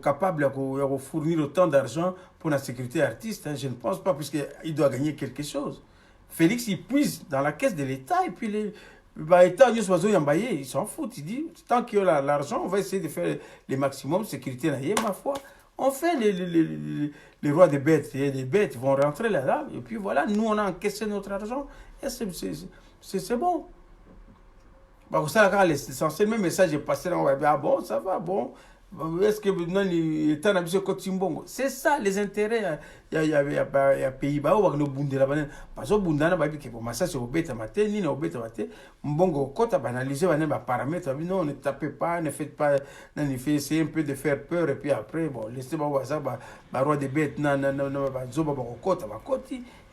capable de fournir autant d'argent pour la sécurité artiste. Je ne pense pas, puisqu'il doit gagner quelque chose. Félix, il puise dans la caisse de l'État et puis l'État, il s'en fout. Il dit, tant qu'il y a l'argent, on va essayer de faire le maximum de sécurité. Ma foi, on fait les rois des bêtes. Et les bêtes vont rentrer là-dedans. Et puis voilà, nous, on a encaissé notre argent. Et c'est bon. L'essentiel, même message est passé là, on va dire, ah bon, ça va, bon. Est-ce que maintenant, l'État n'a pas de c'est ça, les intérêts. Il y a Pays-Bas, où on a bundé là-bas. Parce que bundana, ça c'est au bêta maté, ni au bêta maté. Mbongo, quand on a analysé les paramètres, non, ne tapez pas, ne faites pas, essayez un peu de faire peur, et puis après, bon, laissez-moi ça, roi des bêtes, et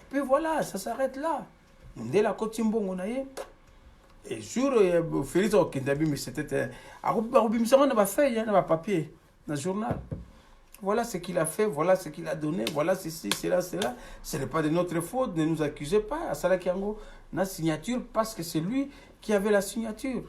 puis voilà, ça s'arrête là. Dès la côte Mbongo, on a eu. Et sur Félix Okindabi, mais c'était on a fait, on a papier dans le journal. Voilà ce qu'il a fait, voilà ce qu'il a donné, voilà ceci, cela. Ce n'est pas de notre faute, ne nous accusez pas. À Salakiango, la signature, parce que c'est lui qui avait la signature.